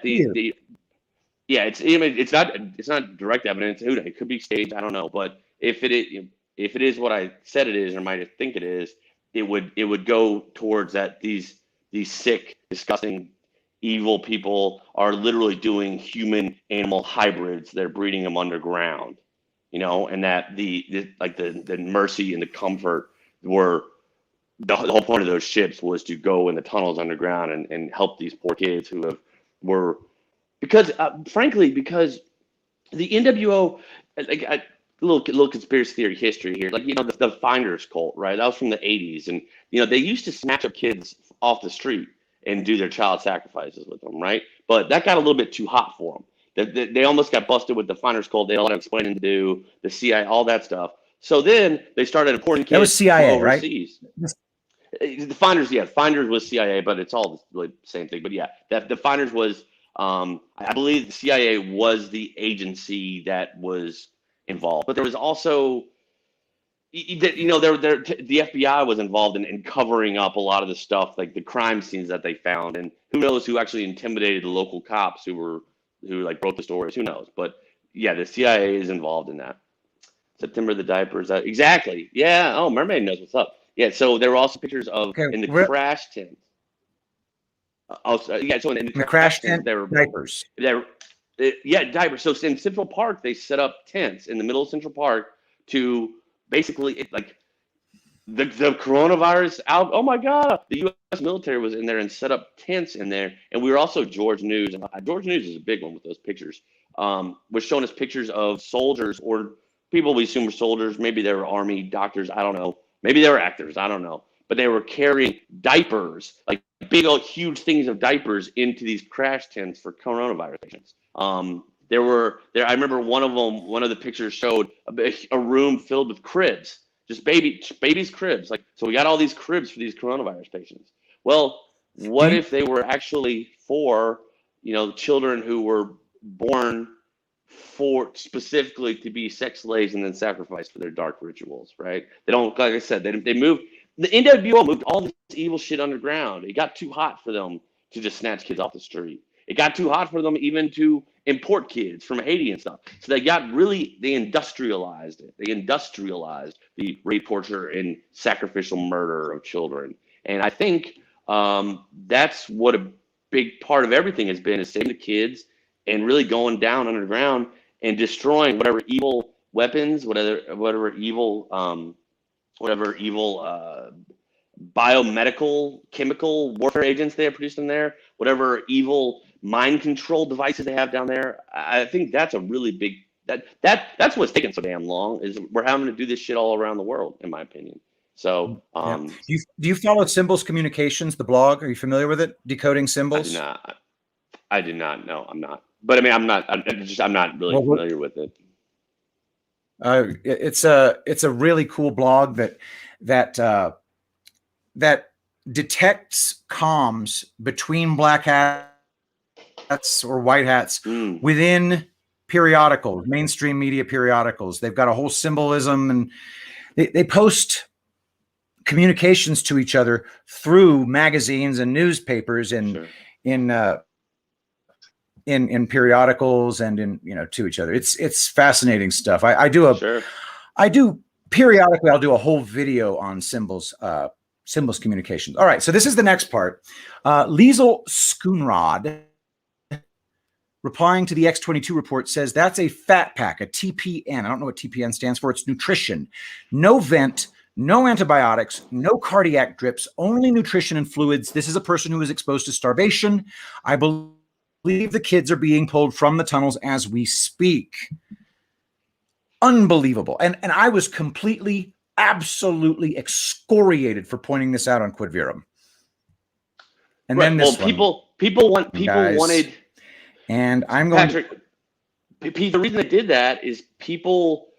it's not direct evidence. It could be staged. I don't know. But if it is what I said it is, or might think it is, it would go towards that these sick, disgusting, evil people are literally doing human-animal hybrids. They're breeding them underground, and that the Mercy and the Comfort were the whole point of those ships was to go in the tunnels underground and help these poor kids who were frankly because the NWO, a little conspiracy theory history here, the Finders cult, right? That was from the 80s, and they used to snatch up kids off the street and do their child sacrifices with them, right? But that got a little bit too hot for them. They almost got busted with the Finders cult. They had a lot of explaining to do, the CIA, all that stuff. So then they started importing kids. That was CIA, from overseas. Right? The Finders, yeah, Finders was CIA, but it's all really the same thing. But yeah, the Finders was, I believe the CIA was the agency that was involved. But there was also, the FBI was involved in covering up a lot of the stuff, like the crime scenes that they found, and who knows who actually intimidated the local cops who wrote the stories. Who knows? But Yeah, the CIA is involved in that. September the diapers. Exactly. Yeah. Oh, Mermaid knows what's up. Yeah. So there were also pictures of in the crash tent. Also, yeah. So in the crash tent, there were diapers. Yeah, diapers. So in Central Park, they set up tents in the middle of Central Park to basically like the coronavirus out. Oh my God, the U.S. military was in there and set up tents in there, and we were also George News. And George News is a big one with those pictures. Was showing us pictures of soldiers or people we assume were soldiers. Maybe they were army doctors. I don't know. Maybe they were actors. I don't know. But they were carrying diapers, like big old huge things of diapers, into these crash tents for coronavirus patients. I remember one of the pictures showed a room filled with cribs, just babies' cribs. Like, so we got all these cribs for these coronavirus patients. Well, what if they were actually for, children who were born for specifically to be sex slaves and then sacrificed for their dark rituals, right? They don't, like I said, they moved, the NWO moved all this evil shit underground. It got too hot for them to just snatch kids off the street. It got too hot for them even to import kids from Haiti and stuff. So they industrialized it. They industrialized the rape, torture, and sacrificial murder of children. And I think that's what a big part of everything has been, is saving the kids and really going down underground and destroying whatever evil weapons, whatever evil biomedical, chemical warfare agents they have produced in there, whatever evil mind control devices they have down there. I think that's a really big that's what's taking so damn long, is we're having to do this shit all around the world, in my opinion. So do you follow Symbols Communications, the blog? Are you familiar with it? Decoding Symbols? I do not. No, I'm not. But I mean, I'm not really familiar with it. It's a really cool blog that detects comms between black hats or white hats within periodicals, mainstream media periodicals. They've got a whole symbolism, and they post communications to each other through magazines and newspapers and in periodicals and to each other. It's fascinating stuff. I do periodically, I'll do a whole video on symbols communications. All right, so this is the next part. Liesel Schoonrod, replying to the X22 report, says that's a fat pack, a TPN. I don't know what TPN stands for. It's nutrition. No vent, no antibiotics, no cardiac drips, only nutrition and fluids. This is a person who is exposed to starvation. I believe the kids are being pulled from the tunnels as we speak. Unbelievable. And I was completely, absolutely excoriated for pointing this out on Quid Virum. And then this people wanted, and I'm going Patrick, the reason they did that is people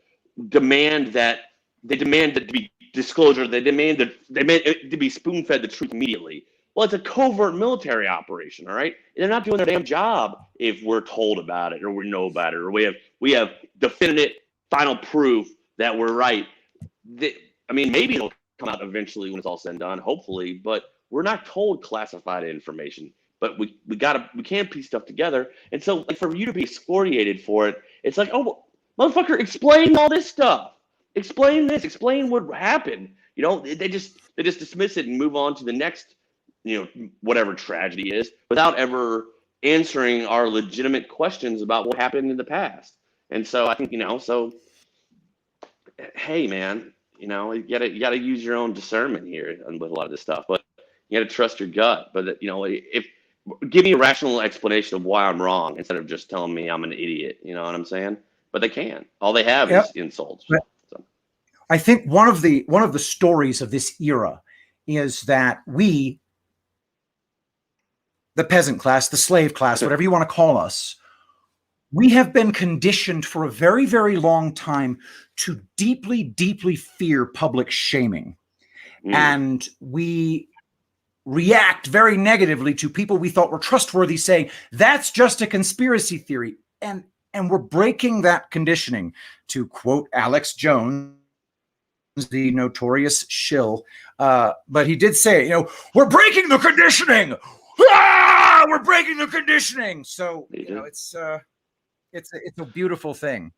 demand to be disclosure. They demand it to be spoon-fed the truth immediately. Well, it's a covert military operation, all right? They're not doing their damn job if we're told about it or we know about it or we have definitive final proof that we're right. I mean, maybe it'll come out eventually when it's all said and done, hopefully, but we're not told classified information. But we can't piece stuff together. And so, like, for you to be excoriated for it, it's like, oh, motherfucker, explain all this stuff. Explain this. Explain what happened. They just dismiss it and move on to the next, whatever tragedy is, without ever answering our legitimate questions about what happened in the past. And so I think, hey man, you gotta use your own discernment here with a lot of this stuff, but you gotta trust your gut. But if give me a rational explanation of why I'm wrong instead of just telling me I'm an idiot, you know what I'm saying? But they can. All they have is insults. So. I think one of the stories of this era is that we, the peasant class, the slave class, whatever you want to call us, we have been conditioned for a very, very long time to deeply, deeply fear public shaming. And we react very negatively to people we thought were trustworthy saying, that's just a conspiracy theory. And we're breaking that conditioning, to quote Alex Jones, the notorious shill. But he did say, we're breaking the conditioning. We're breaking the conditioning. So, it's... It's a beautiful thing.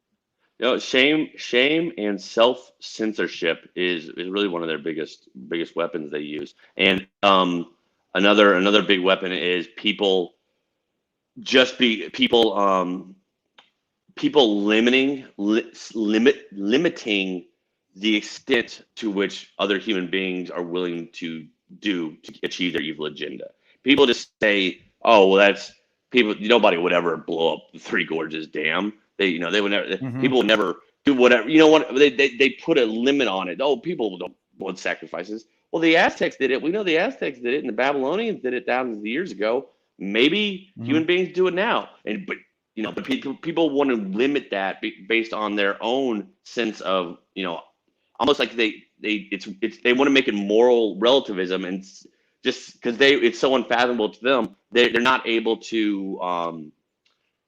Shame and self-censorship is really one of their biggest weapons they use. And another big weapon is people limiting the extent to which other human beings are willing to do to achieve their evil agenda. People just say, "Oh, well, that's people." Nobody would ever blow up the Three Gorges Dam. They would never. People would never do whatever. You know what? They put a limit on it. Oh, people don't want sacrifices. Well, the Aztecs did it. We know the Aztecs did it, and the Babylonians did it thousands of years ago. Maybe human beings do it now, but people want to limit that based on their own sense of, almost like they want to make it moral relativism, and just because it's so unfathomable to them, they're not able to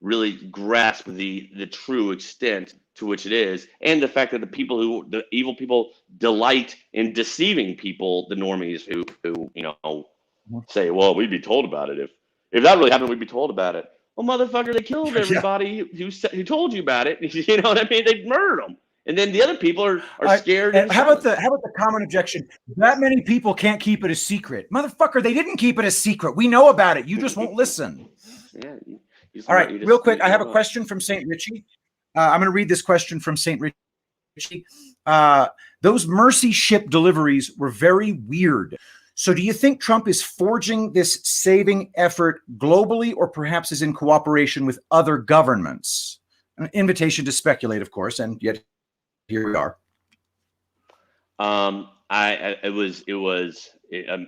really grasp the true extent to which it is, and the fact that the evil people delight in deceiving people, the normies who say, well, we'd be told about it if that really happened, we'd be told about it. Well, motherfucker, they killed everybody who told you about it. You know what I mean? They murdered them, and then the other people are scared. And how about the common objection? That many people can't keep it a secret, motherfucker. They didn't keep it a secret. We know about it. You just won't listen. Yeah. All right, real quick, I have a question from St. Richie. I'm going to read this question from St. Richie. Those Mercy ship deliveries were very weird. So do you think Trump is forging this saving effort globally, or perhaps is in cooperation with other governments? An invitation to speculate, of course, and yet here we are. It was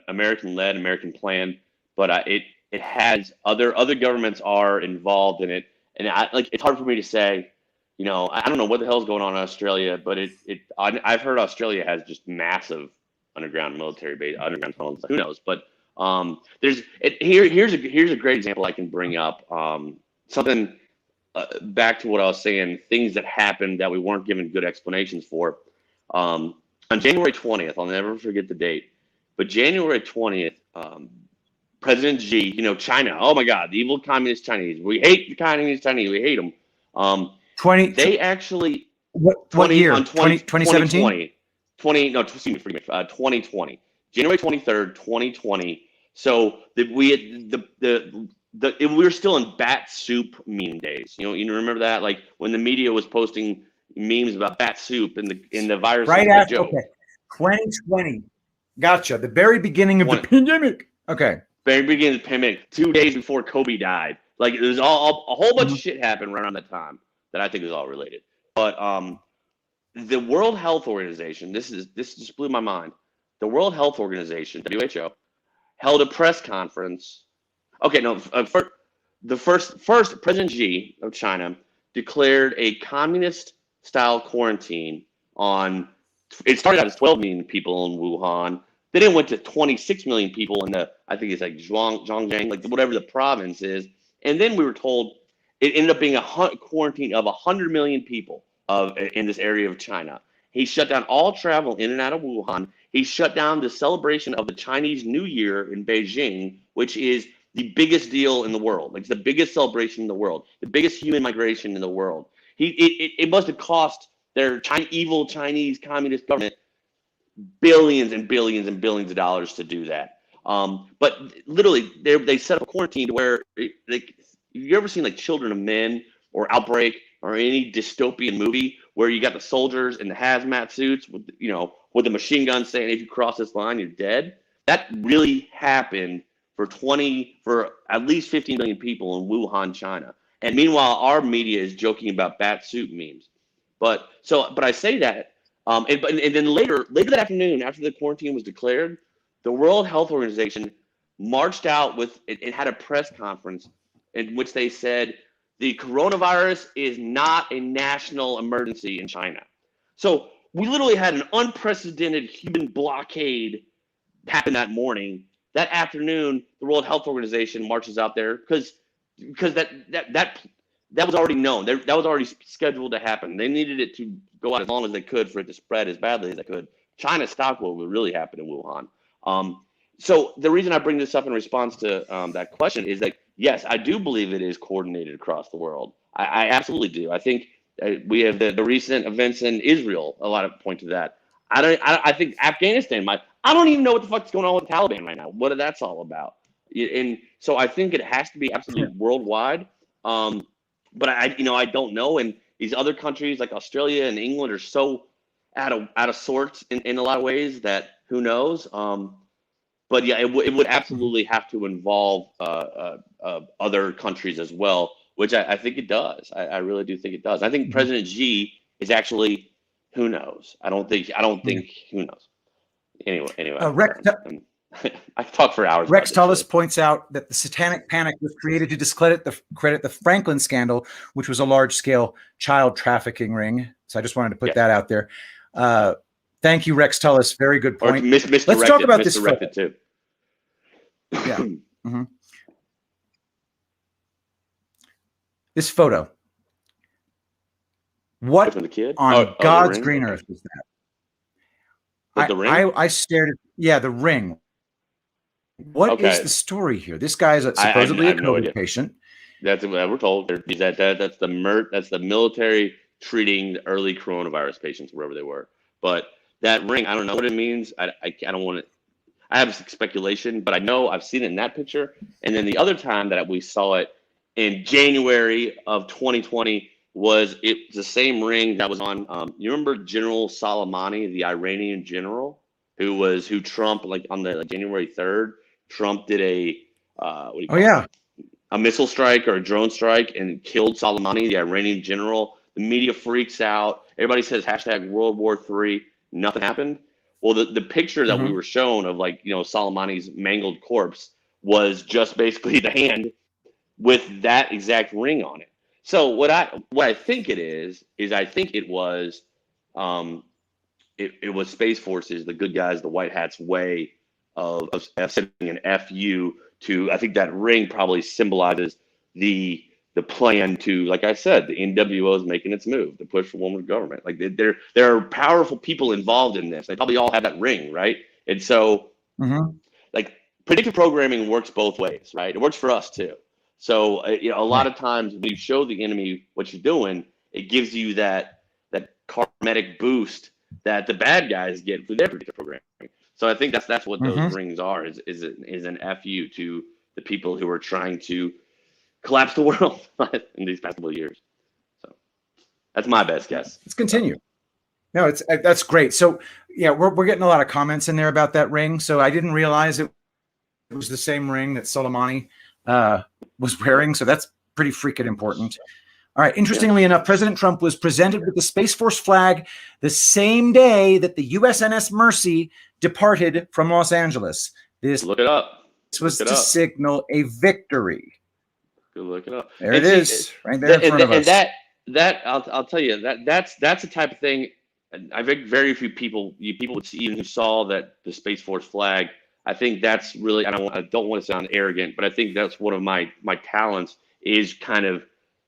American led, American planned, but it has other governments are involved in it, and it's hard for me to say. I don't know what the hell's going on in Australia, but I've heard Australia has just massive underground military base, underground tunnels. Who knows? But here's a great example I can bring up. Something back to what I was saying. Things that happened that we weren't given good explanations for. On January 20th, I'll never forget the date. But January 20th, President Xi, China. Oh my God, the evil communist Chinese. We hate the communist Chinese. We hate them. They actually what year? 2017? 2020. January 23rd, 2020. So we were still in bat soup meme days. You remember that? Like when the media was posting memes about bat soup and the virus. Right after, okay. 2020. Gotcha. The very beginning of the pandemic. Okay. Very beginning of the pandemic. 2 days before Kobe died. Like it was all a whole bunch of shit happened right around that time that I think is all related. But the World Health Organization, this just blew my mind. The World Health Organization, WHO, held a press conference. Okay, no, first President Xi of China declared a communist-style quarantine on. It started out as 12 million people in Wuhan. Then it went to 26 million people in I think it's like Zhejiang, like whatever the province is. And then we were told it ended up being a quarantine of 100 million people in this area of China. He shut down all travel in and out of Wuhan. He shut down the celebration of the Chinese New Year in Beijing, which is the biggest deal in the world. Like it's the biggest celebration in the world, the biggest human migration in the world. It must have cost their evil Chinese communist government billions and billions and billions of dollars to do that. But literally, they set up a quarantine where, you ever seen like Children of Men or Outbreak or any dystopian movie where you got the soldiers in the hazmat suits with the machine gun saying if you cross this line you're dead? That really happened for at least 15 million people in Wuhan, China. And meanwhile, our media is joking about bat suit memes. But I say that, and then later that afternoon, after the quarantine was declared, the World Health Organization marched out it had a press conference in which they said the coronavirus is not a national emergency in China. So we literally had an unprecedented human blockade happen that morning. That afternoon, the World Health Organization marches out there because that was already known. That was already scheduled to happen. They needed it to go out as long as they could for it to spread as badly as they could. China stopped what would really happen in Wuhan. So the reason I bring this up in response to that question is that, yes, I do believe it is coordinated across the world. I absolutely do. I think we have the recent events in Israel. A lot of point to that. I think Afghanistan might. I don't even know what the fuck's going on with the Taliban right now. What that's all about. And so I think it has to be absolutely worldwide. But I don't know. And these other countries like Australia and England are so out of sorts in a lot of ways that who knows. But yeah, it would absolutely have to involve other countries as well, which I think it does. I really do think it does. I think President Xi is actually, who knows? I don't think who knows. Anyway. I talk for hours. Rex Tullis points out that the Satanic Panic was created to discredit the Franklin scandal, which was a large-scale child trafficking ring. So I just wanted to put that out there. Thank you, Rex Tullis. Very good point. Let's talk about this photo. Too. Yeah. This photo. What the kid? on God's green earth is that? The ring? I stared at the ring. What is the story here? This guy is supposedly a COVID patient. That's what we're told. That's the military treating the early coronavirus patients wherever they were. But that ring, I don't know what it means. I don't want to. I have speculation, but I know I've seen it in that picture. And then the other time that we saw it in January of 2020 was the same ring that was on. You remember General Soleimani, the Iranian general, who Trump, like on the January 3rd, Trump did a missile strike or a drone strike and killed Soleimani, the Iranian general. The media freaks out. Everybody says hashtag World War III. Nothing happened. Well, the picture that we were shown of Soleimani's mangled corpse was just basically the hand with that exact ring on it. So what I think it is I think it was it was Space Force's, the good guys, the white hats way of sending an FU to. I think that ring probably symbolizes the plan to, like I said, the NWO is making its move to push for women's government. Like there are powerful people involved in this. They probably all have that ring, right? And so, like, predictive programming works both ways, right? It works for us too. So a lot of times when you show the enemy what you're doing, it gives you that karmatic boost that the bad guys get through their predictive programming. So I think that's what those rings are. Is an FU to the people who are trying to collapse the world in these past couple of years. So that's my best guess. Let's continue. No, that's great. So yeah, we're getting a lot of comments in there about that ring. So I didn't realize it was the same ring that Soleimani was wearing. So that's pretty freaking important. All right. Interestingly enough, President Trump was presented with the Space Force flag the same day that the USNS Mercy departed from Los Angeles. Look it up. This was to signal a victory. Go look it up. There it is, right there in front of us. And that I'll tell you that's the type of thing. I think very few people would see, even who saw that the Space Force flag. I think that's really. I don't want to sound arrogant, but I think that's one of my talents is kind of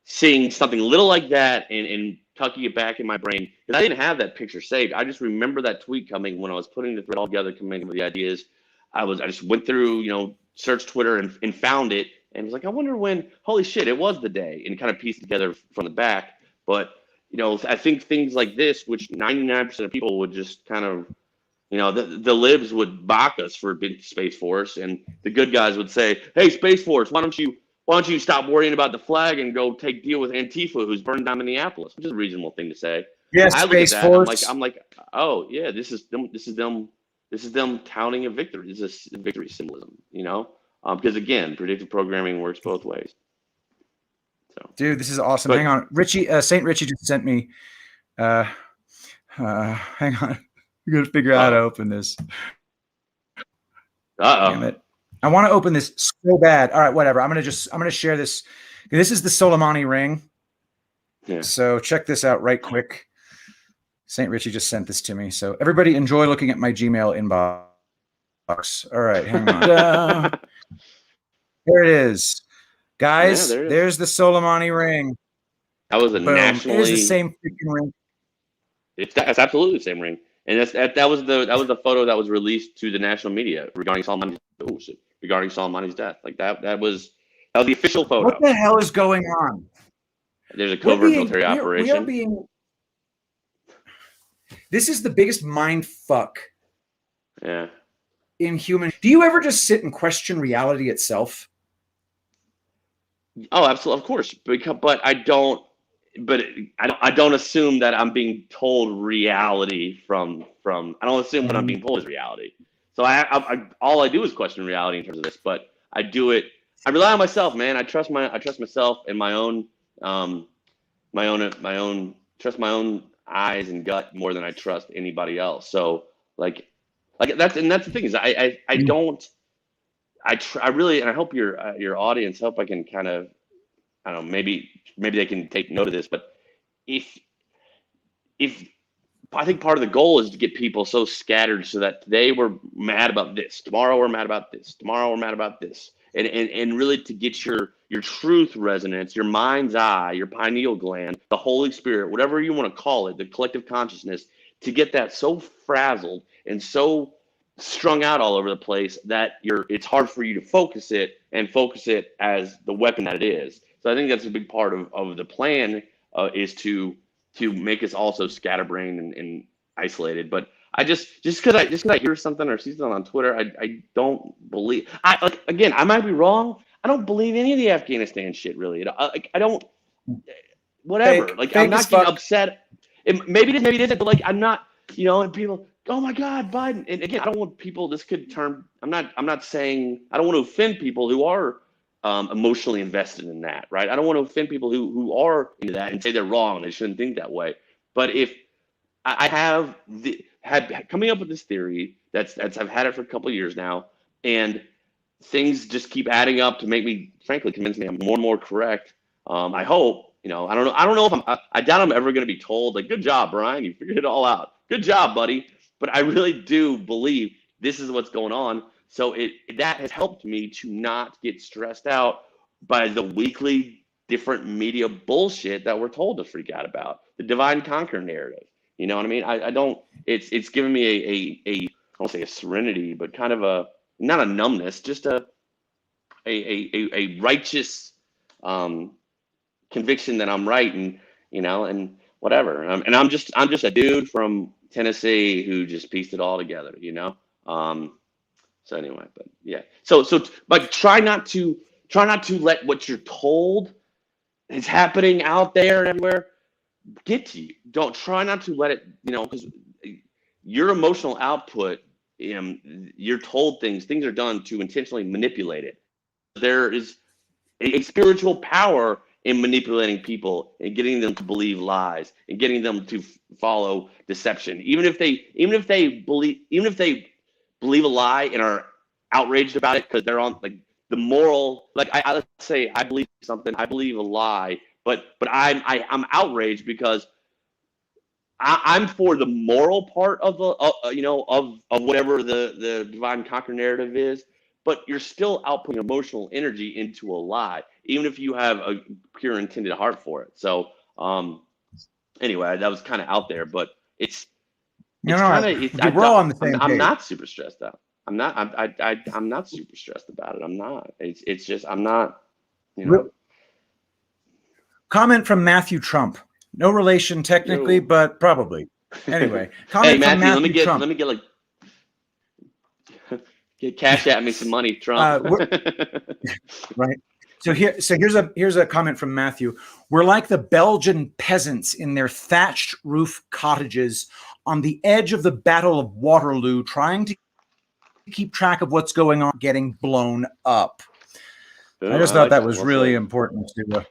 seeing something little like that and tucking it back in my brain. Because I didn't have that picture saved. I just remember that tweet coming when I was putting the thread all together, coming up with the ideas. I just went through, searched Twitter and found it. And was like, I wonder when, holy shit, it was the day, and kind of pieced together from the back. But, I think things like this, which 99% of people would just kind of, the libs would mock us for being Space Force, and the good guys would say, hey, Space Force, why don't you stop worrying about the flag and go deal with Antifa, who's burned down Minneapolis, which is a reasonable thing to say. Yes, I Space Force. I'm like, oh yeah, this is them touting a victory. This is a victory symbolism, because again, predictive programming works both ways. So, dude, this is awesome. Hang on, Richie. Saint Richie just sent me. Hang on, we got to figure out how to open this. Damn it! I want to open this so bad. All right, whatever. I'm gonna share this. This is the Soleimani ring. Yeah. So check this out right quick. Saint Richie just sent this to me. So everybody enjoy looking at my Gmail inbox. All right, hang on. There it is. Guys, there's the Soleimani ring. That was a nationally. It is the same freaking ring. That's absolutely the same ring. And that was the photo that was released to the national media regarding Soleimani's death. Like that was the official photo. What the hell is going on? There's a covert military operation. We are being. This is the biggest mind fuck. Yeah. In human. Do you ever just sit and question reality itself? Oh, absolutely, of course. But I don't. But I don't assume that I'm being told reality from. I don't assume what I'm being told is reality. So all I do is question reality in terms of this. But I do it. I rely on myself, man. I trust myself and my own trust my own eyes and gut more than I trust anybody else. So like that's the thing is I really, and I hope your audience, hope I can kind of, I don't know, maybe they can take note of this, but if I think part of the goal is to get people so scattered so that today we're mad about this, tomorrow we're mad about this, tomorrow we're mad about this, and really to get your truth resonance, your mind's eye, your pineal gland, the Holy Spirit, whatever you want to call it, the collective consciousness, to get that so frazzled and so strung out all over the place that it's hard for you to focus it as the weapon that it is. So I think that's a big part of the plan, is to make us also scatterbrained and isolated. But I just because I hear something or see something on Twitter, I don't believe. Again, I might be wrong. I don't believe any of the Afghanistan shit really. I don't. Whatever. I'm not getting upset. Maybe it is, maybe it isn't. But I'm not. And people, oh my God, Biden. And again, I don't want people. This could turn. I'm not saying. I don't want to offend people who are emotionally invested in that, right? I don't want to offend people who are into that and say they're wrong. They shouldn't think that way. But if I have had coming up with this theory that's I've had it for a couple of years now, and things just keep adding up to make me, frankly, convince me I'm more and more correct. I hope. I don't know if I doubt I'm ever going to be told good job, Brian, you figured it all out. Good job, buddy. But I really do believe this is what's going on. So that has helped me to not get stressed out by the weekly different media bullshit that we're told to freak out about. The divide and conquer narrative. You know what I mean? I don't. It's given me I won't say a serenity, but kind of not a numbness, just a righteous conviction that I'm right, and whatever. And I'm just a dude from Tennessee who just pieced it all together. So anyway, but yeah. So but try not to let what you're told is happening out there and everywhere get to you. Don't try not to let it, because your emotional output, you're told things are done to intentionally manipulate it. There is a spiritual power in manipulating people and getting them to believe lies and getting them to follow deception. Even if they believe a lie and are outraged about it because they're on the moral, let's say I believe something, I believe a lie, but I'm outraged because I'm for the moral part of the of whatever the divide and conquer narrative is, but you're still outputting emotional energy into a lie, even if you have a pure intended heart for it. So anyway, that was kind of out there, but we're all on the same page. I'm not super stressed out. I'm not super stressed about it. I'm not. It's just I'm not. Comment from Matthew Trump. No relation technically, but probably. Anyway, comment hey, from Matthew Trump. Let me get Cashapp me some money, Trump. Right. So here's a comment from Matthew. We're like the Belgian peasants in their thatched roof cottages on the edge of the Battle of Waterloo, trying to keep track of what's going on, getting blown up. I just thought that was really important to.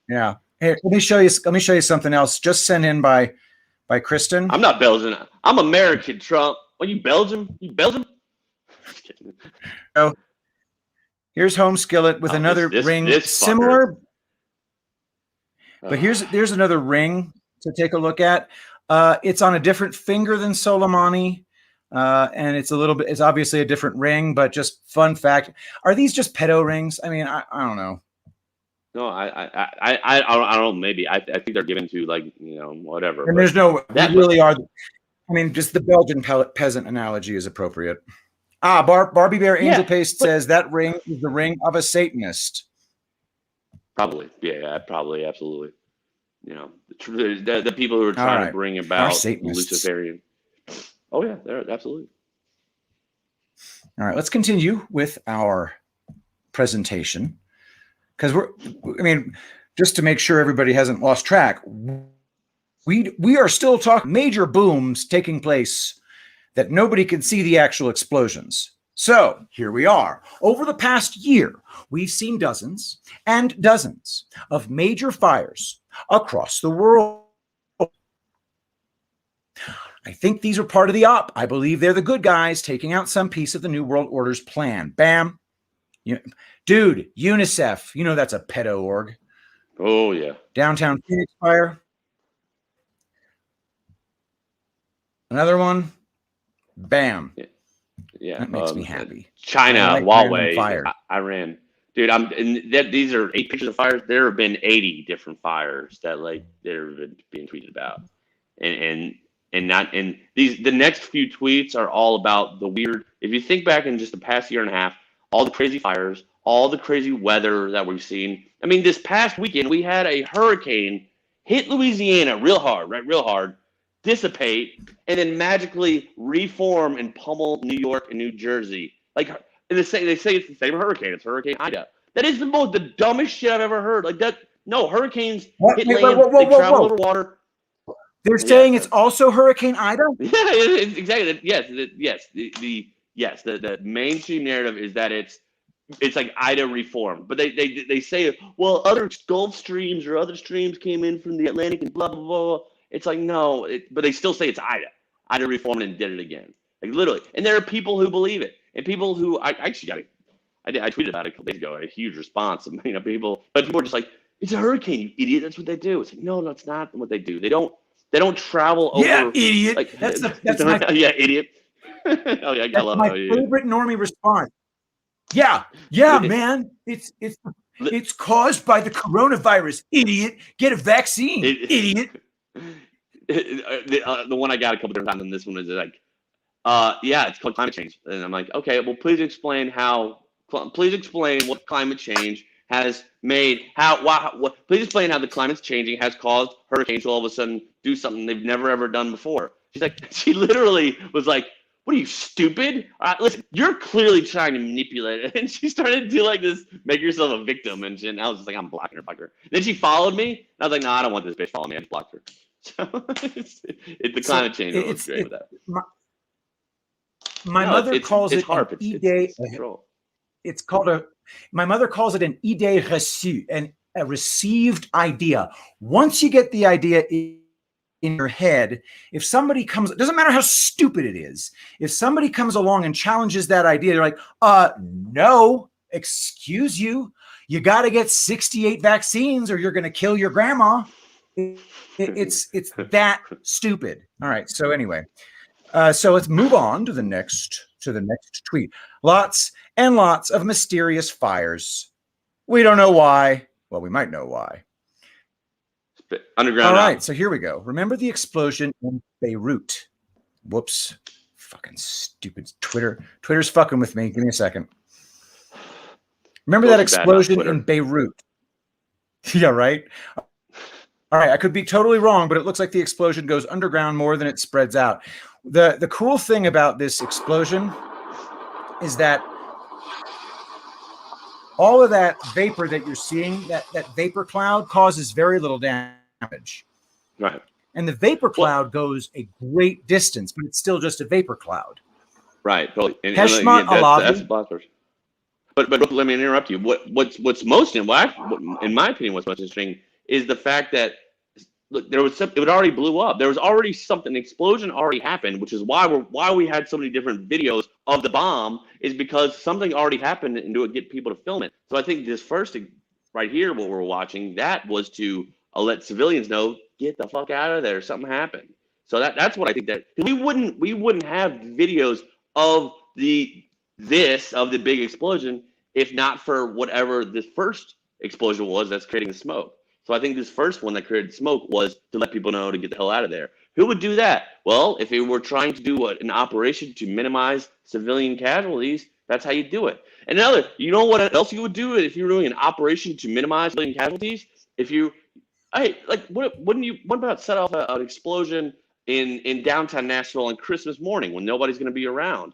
Yeah. Hey, let me show you something else. Just sent in by Kristen. I'm not Belgian. I'm American, Trump. Are you Belgian? You Belgian? So here's Home Skillet with another ring similar. But here's another ring to take a look at. It's on a different finger than Soleimani. And it's obviously a different ring, but just fun fact. Are these just pedo rings? I mean, I don't know. No, I don't know. Maybe I think they're given to whatever. And there's no, they really are. I mean, just the Belgian peasant analogy is appropriate. Barbie Bear Angel Paste says that ring is the ring of a Satanist. Probably. Yeah, probably. Absolutely. the people who are trying to bring about Luciferian. Oh yeah, they're absolutely. All right, let's continue with our presentation because just to make sure everybody hasn't lost track, we are still talking major booms taking place that nobody can see the actual explosions. So here we are. Over the past year, we've seen dozens and dozens of major fires across the world. I think these are part of the op. I believe they're the good guys taking out some piece of the New World Order's plan. Bam. Dude, UNICEF, that's a pedo org. Oh, yeah. Downtown Phoenix fire. Another one. Bam. Yeah. That makes me happy. China, Huawei, Iran. Dude, these are 8 pictures of fires. There have been 80 different fires that they're being tweeted about. And the next few tweets are all about the weird. If you think back in just the past year and a half, all the crazy fires, all the crazy weather that we've seen. I mean, this past weekend we had a hurricane hit Louisiana real hard, dissipate, and then magically reform and pummel New York and New Jersey. They say it's the same hurricane. It's Hurricane Ida. That is the dumbest shit I've ever heard. No, hurricanes hit land. They travel over water. They're saying it's also Hurricane Ida? Yeah, exactly. Yes. The mainstream narrative is that it's like Ida reformed, but they say, well, other Gulf streams or other streams came in from the Atlantic and blah blah blah. It's like no, but they still say it's Ida. Ida reformed and did it again, literally. And there are people who believe it, and people who I tweeted about it a couple days ago. A huge response. But people are just like, it's a hurricane, you idiot. That's what they do. It's like no, that's not what they do. They don't travel over. Yeah, idiot. That's yeah, idiot. Oh yeah, I that's my favorite normie response. Yeah, man. It's caused by the coronavirus, idiot. Get a vaccine, idiot. The one I got a couple different times, and this one is like, it's called climate change. And I'm like, okay, well, please explain what climate change has made. Please explain how the climate's changing has caused hurricanes to all of a sudden do something they've never ever done before. She literally was like, what are you, stupid? Listen, you're clearly trying to manipulate it. And she started to do this, make yourself a victim and shit. And I was just like, I'm blocking her, fuck her. Then she followed me. And I was like, no, I don't want this bitch following me. I just blocked her. So the climate change was great with that. My mother calls it an idée. My mother calls it an idée reçue, a received idea. Once you get the idea in your head, if somebody comes, it doesn't matter how stupid it is. If somebody comes along and challenges that idea, you're like, no, excuse you. You got to get 68 vaccines or you're going to kill your grandma. It's that stupid. All right. So anyway, so let's move on to the next tweet. Lots and lots of mysterious fires. We don't know why. Well, we might know why. Underground. All right, so here we go. Remember the explosion in Beirut? Whoops. Fucking stupid Twitter. Twitter's fucking with me. Give me a second. Remember that explosion in Beirut? Yeah, right? All right, I could be totally wrong, but it looks like the explosion goes underground more than it spreads out. The cool thing about this explosion is that all of that vapor that you're seeing, that vapor cloud causes very little damage. Right. And the vapor cloud goes a great distance, but it's still just a vapor cloud. Right. Totally. That's but let me interrupt you. What's most in my opinion, what's most interesting is the fact that look, it already blew up. There was already something. The explosion already happened, which is why we had so many different videos of the bomb, is because something already happened and to get people to film it. So I think this first right here, what we're watching, that was to let civilians know, get the fuck out of there. Something happened. So that's what I think that we wouldn't have videos of the big explosion if not for whatever this first explosion was that's creating the smoke. So I think this first one that created smoke was to let people know to get the hell out of there. Who would do that? Well, if we were trying to do an operation to minimize civilian casualties, that's how you do it. And you know what else you would do if you were doing an operation to minimize civilian casualties? If you Hey, like, what about set off an explosion in downtown Nashville on Christmas morning when nobody's going to be around?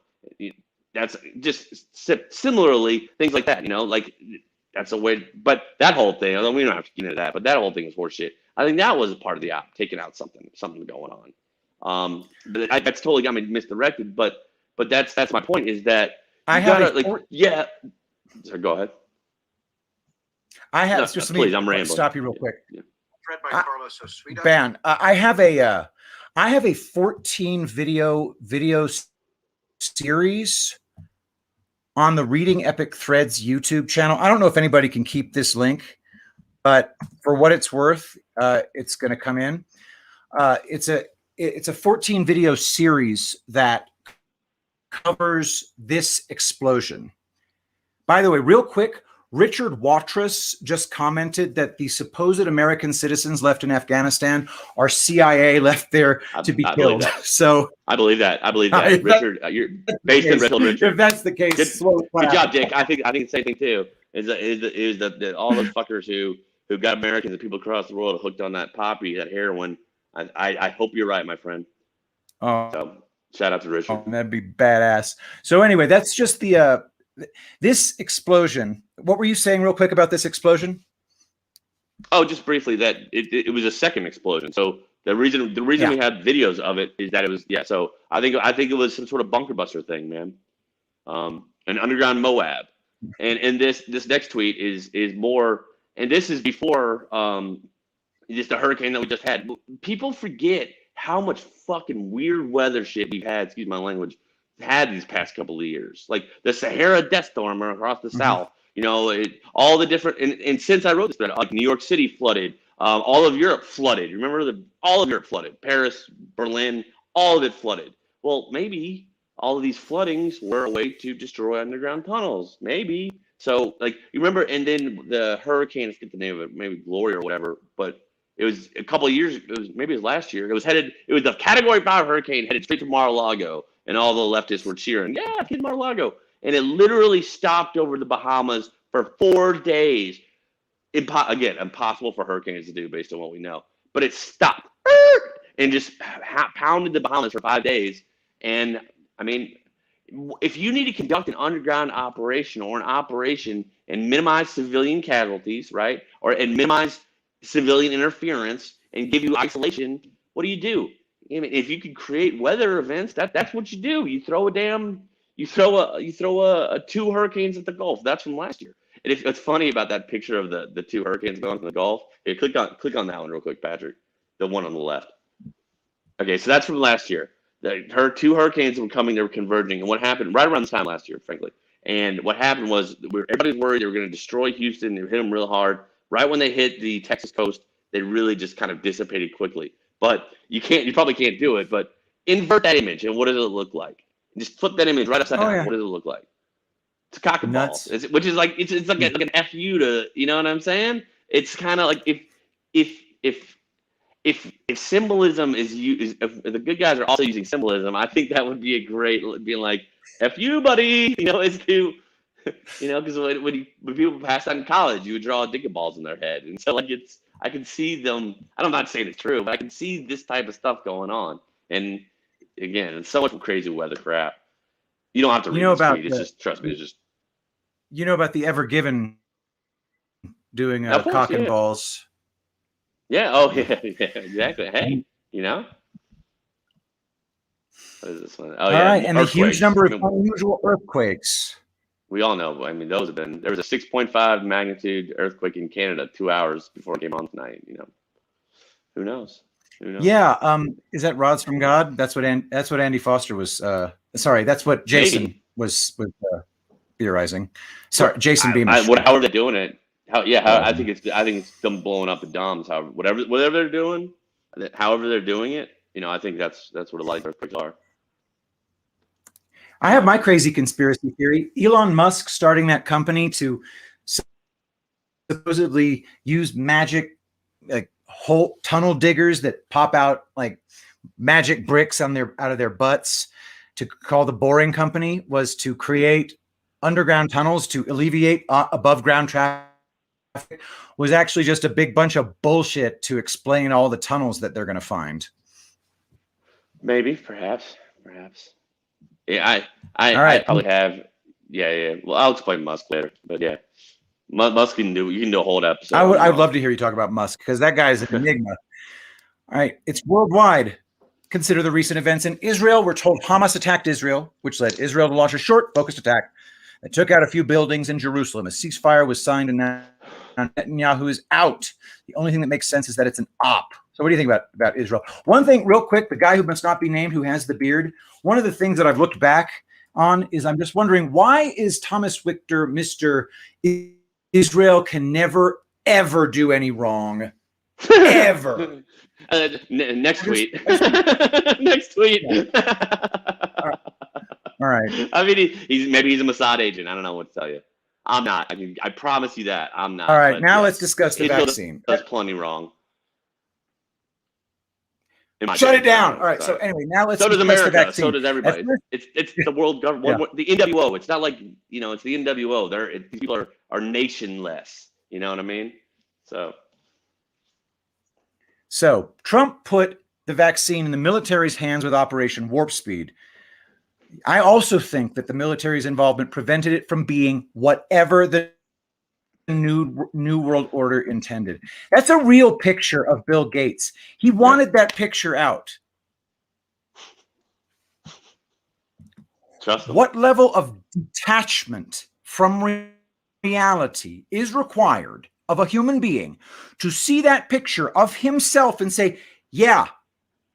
That's just similarly things like that, like that's a way. But that whole thing, although we don't have to get into that, but that whole thing is horseshit. I think that was a part of the app, taking out something going on. But that's totally got me misdirected. But that's my point, is that you gotta yeah. So go ahead. I have please, I'm rambling. Stop you real quick. Yeah. Read by Carlos Oswita. Ban. I have a 14 video series on the Reading Epic Threads YouTube channel. I don't know if anybody can keep this link, but for what it's worth, it's going to come in. It's a 14 video series that covers this explosion. By the way, real quick, Richard Watrous just commented that the supposed American citizens left in Afghanistan are CIA left there to be killed. So I believe that. Richard, you're based in Richard. If that's the case, good job, Dick. I think the same thing too. Is that all those fuckers who got Americans and people across the world hooked on that poppy, that heroin. I hope you're right, my friend. So shout out to Richard. Oh, that'd be badass. So anyway, that's just the this explosion. What were you saying real quick about this explosion? Oh, just briefly, that it was a second explosion. So the reason we had videos of it is that it was So I think it was some sort of bunker buster thing, man. An underground Moab, and this next tweet is more, and this is before just the hurricane that we just had. People forget how much fucking weird weather shit we've had. Excuse my language. Had these past couple of years, like the Sahara death storm across the South, all the different, and since I wrote this thread, like New York City flooded, all of Europe flooded. Remember all of Europe flooded, Paris, Berlin, all of it flooded. Well, maybe all of these floodings were a way to destroy underground tunnels. Maybe. So, like, you remember, and then the hurricane, let's get the name of it, maybe Glory or whatever, but it was a couple of years, maybe it was last year. It was the Category 5 hurricane headed straight to Mar-a-Lago. And all the leftists were cheering, yeah, kid Mar-a-Lago. And it literally stopped over the Bahamas for 4 days. Again, impossible for hurricanes to do based on what we know. But it stopped and just pounded the Bahamas for 5 days. And, I mean, if you need to conduct an underground operation or an operation and minimize civilian casualties, right, and minimize civilian interference and give you isolation, what do? If you could create weather events, that's what you do. You throw a 2 hurricanes at the Gulf. That's from last year. And it's funny about that picture of the 2 hurricanes going from the Gulf. Hey, click on that one real quick, Patrick. The one on the left. Okay, so that's from last year. Her 2 hurricanes were coming. They were converging. And what happened right around this time last year, frankly. And what happened was everybody's worried they were going to destroy Houston. They hit them real hard. Right when they hit the Texas coast, they really just kind of dissipated quickly. But you probably can't do it, but invert that image, and what does it look like? Just flip that image right upside down. What does it look like? It's a cock and ball, which is like it's like an FU to, you know what I'm saying? It's kind of like if symbolism if the good guys are also using symbolism, I think that would be a great, being like FU, buddy. It's to, because when people pass out in college, you would draw dick balls in their head, and so like I can see them. I'm not saying it's true, but I can see this type of stuff going on. And again, it's so much crazy weather crap. You don't have to read about tweet. It's just, trust me, it's just. You know about the Ever Given doing cock and balls. Yeah. Oh, yeah. Exactly. Hey, What is this one? Oh, yeah. All right, and the huge number of unusual earthquakes. We all know. I mean, there was a 6.5 magnitude earthquake in Canada 2 hours before it came on tonight. Who knows? Yeah. Is that rods from God? That's what Andy Foster was. Sorry, that's what Jason was theorizing. Sorry, Jason Beamish. How are they doing it? I think it's them blowing up the domes. Whatever they're doing, however they're doing it. I think that's what a lot of earthquakes are. I have my crazy conspiracy theory. Elon Musk starting that company to supposedly use magic, like hole tunnel diggers that pop out like magic bricks out of their butts, to call the Boring Company, was to create underground tunnels to alleviate above ground traffic was actually just a big bunch of bullshit to explain all the tunnels that they're going to find. Maybe, perhaps. Yeah, I probably have. Yeah. Well, I'll explain Musk later, but yeah, Musk you can do a whole episode. I would love to hear you talk about Musk because that guy is an enigma. All right, it's worldwide. Consider the recent events in Israel. We're told Hamas attacked Israel, which led Israel to launch a short, focused attack that took out a few buildings in Jerusalem. A ceasefire was signed, and now Netanyahu is out. The only thing that makes sense is that it's an op. So what do you think about Israel? One thing, real quick, the guy who must not be named, who has the beard, one of the things that I've looked back on is I'm just wondering, why is Thomas Wichter Mr. Israel can never, ever do any wrong? Ever. Next tweet. Next tweet. Yeah. All right. I mean, he's a Mossad agent. I don't know what to tell you. I'm not. I promise you that I'm not. All right. Now let's discuss the vaccine. That's plenty wrong. Shut it down. All right. So anyway, now let's. So does America. The vaccine. So does everybody. It's the world government. Yeah. The NWO. It's not like it's the NWO. These people are nationless. You know what I mean? So Trump put the vaccine in the military's hands with Operation Warp Speed. I also think that the military's involvement prevented it from being whatever the new world order intended. That's a real picture of Bill Gates. He wanted that picture out. What level of detachment from reality is required of a human being to see that picture of himself and say, yeah,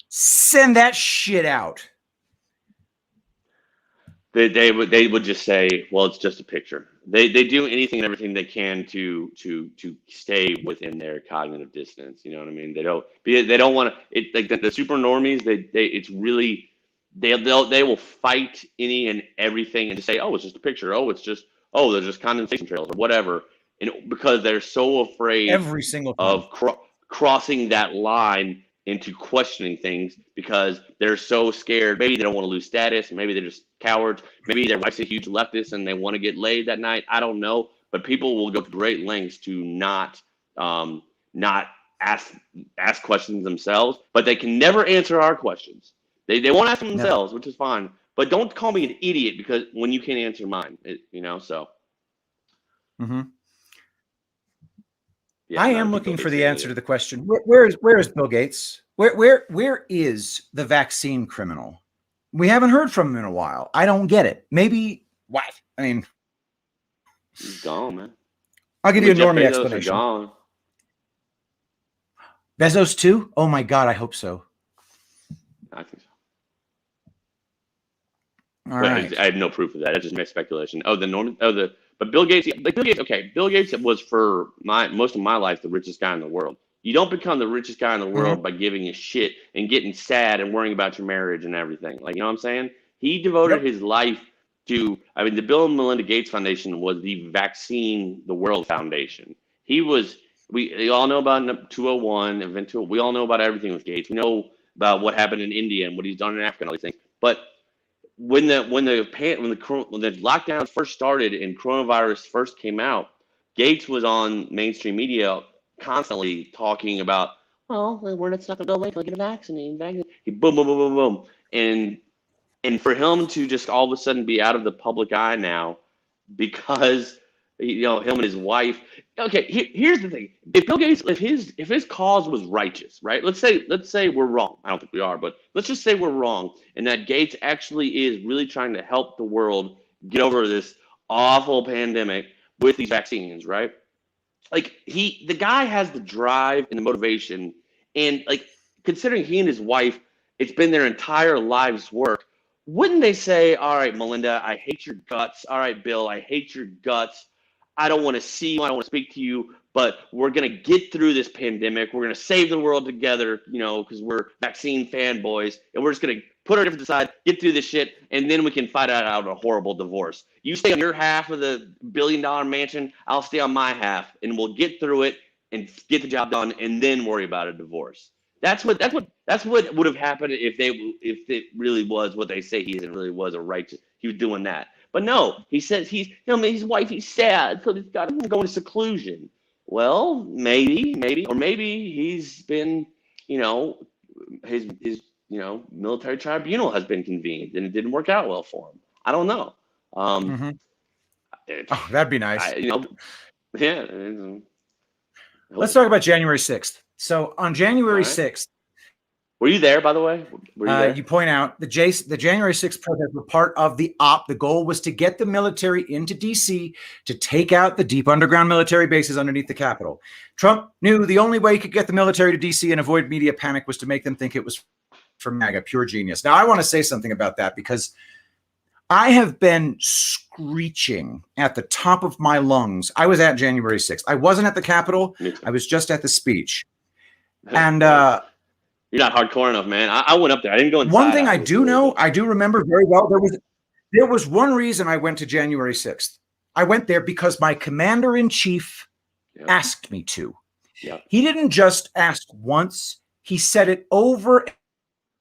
send that shit out? They would just say, well, it's just a picture. They do anything and everything they can to stay within their cognitive distance. You know what I mean? They don't want to. It like the super normies. They will fight any and everything and just say, oh, it's just a picture. There's just condensation trails or whatever. And because they're so afraid every single time of crossing that line into questioning things, because they're so scared. Maybe they don't want to lose status. Maybe they're just cowards. Maybe their wife's a huge leftist and they want to get laid that night. I don't know. But people will go to great lengths to not ask questions themselves. But they can never answer our questions. They won't ask them themselves, which is fine. But don't call me an idiot because when you can't answer mine, so. Mm-hmm. Yeah, I am looking for the answer to the question. Where is Bill Gates? Where is the vaccine criminal? We haven't heard from him in a while. I don't get it. Maybe what? I mean, he's gone, man. I'll give you a normie explanation. Gone. Bezos too? Oh my God, I hope so. I think so. All right. I have no proof of that. That's just my speculation. But Bill Gates, okay. Bill Gates was for most of my life the richest guy in the world. You don't become the richest guy in the world by giving a shit and getting sad and worrying about your marriage and everything. Like, you know what I'm saying? He devoted his life to. I mean, the Bill and Melinda Gates Foundation was the Vaccine the World Foundation. We all know about 201 event. We all know about everything with Gates. We know about what happened in India and what he's done in Africa and all these things. But when the lockdowns first started and coronavirus first came out, Gates was on mainstream media constantly talking about, well, we're not going to go away until we get a vaccine. Boom, boom, boom, boom, boom. And for him to just all of a sudden be out of the public eye now because, him and his wife. Okay, here's the thing. If Bill Gates, if his cause was righteous, right? Let's say we're wrong. I don't think we are, but let's just say we're wrong, and that Gates actually is really trying to help the world get over this awful pandemic with these vaccines, right? Like the guy has the drive and the motivation, and like considering he and his wife, it's been their entire lives' work. Wouldn't they say, all right, Melinda, I hate your guts. All right, Bill, I hate your guts. I don't want to see you. I don't want to speak to you, but we're going to get through this pandemic. We're going to save the world together, because we're vaccine fanboys, and we're just going to put our differences aside, get through this shit, and then we can fight out a horrible divorce. You stay on your half of the $1 billion mansion. I'll stay on my half, and we'll get through it and get the job done, and then worry about a divorce. That's what would have happened if it really was what they say he is and really was a righteous. He was doing that. But no, he says his wife, he's sad, so he's got to go into seclusion. Well, maybe, or maybe he's been, his military tribunal has been convened and it didn't work out well for him. I don't know. Mm-hmm. Oh, that'd be nice. Yeah. Let's talk about January 6th. So on January 6th, were you there, by the way? Were you there? You point out the January 6th protests were part of the op. The goal was to get the military into D.C. to take out the deep underground military bases underneath the Capitol. Trump knew the only way he could get the military to D.C. and avoid media panic was to make them think it was for MAGA, pure genius. Now, I want to say something about that because I have been screeching at the top of my lungs. I was at January 6th. I wasn't at the Capitol. I was just at the speech. And you're not hardcore enough, man. I went up there. I didn't go inside. One thing I do know, I do remember very well, there was one reason I went to January 6th. I went there because my commander-in-chief asked me to. Yeah. He didn't just ask once. He said it over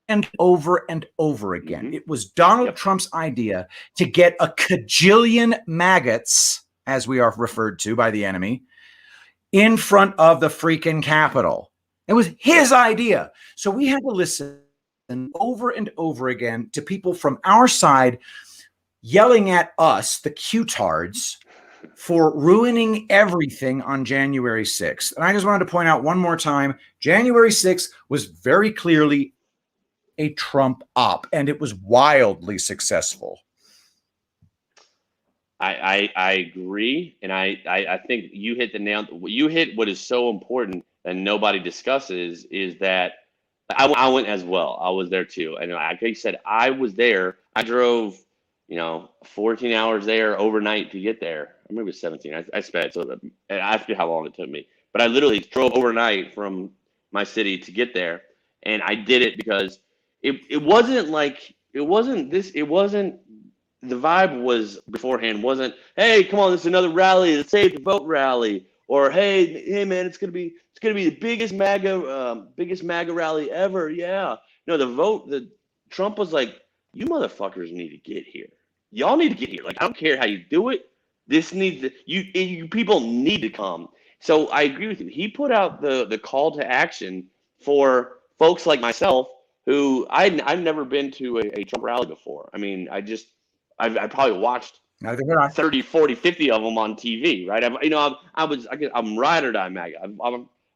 and over and over again. It was Donald Trump's idea to get a cajillion maggots, as we are referred to by the enemy, in front of the freaking Capitol. It was his idea. So we had to listen over and over again to people from our side yelling at us, the Q-tards, for ruining everything on January 6th. And I just wanted to point out one more time, January 6th was very clearly a Trump op, and it was wildly successful. I agree, and I think you hit the nail. You hit what is so important and nobody discusses is that I went as well. I was there too, and like I said, I was there. I drove, 14 hours there overnight to get there. Or maybe it was 17. I sped, so I forget how long it took me. But I literally drove overnight from my city to get there, and I did it because it wasn't the vibe was beforehand wasn't, hey, come on, this is another rally, the Save the Vote rally, or hey man, it's gonna be the biggest MAGA rally ever. Yeah. No, the Trump was like, you motherfuckers need to get here. Y'all need to get here. Like, I don't care how you do it. This needs to, you people need to come. So I agree with you. He put out the call to action for folks like myself who I've never been to a Trump rally before. I mean, I probably watched 30, 40, 50 of them on TV, right? I'm ride or die MAGA. I'm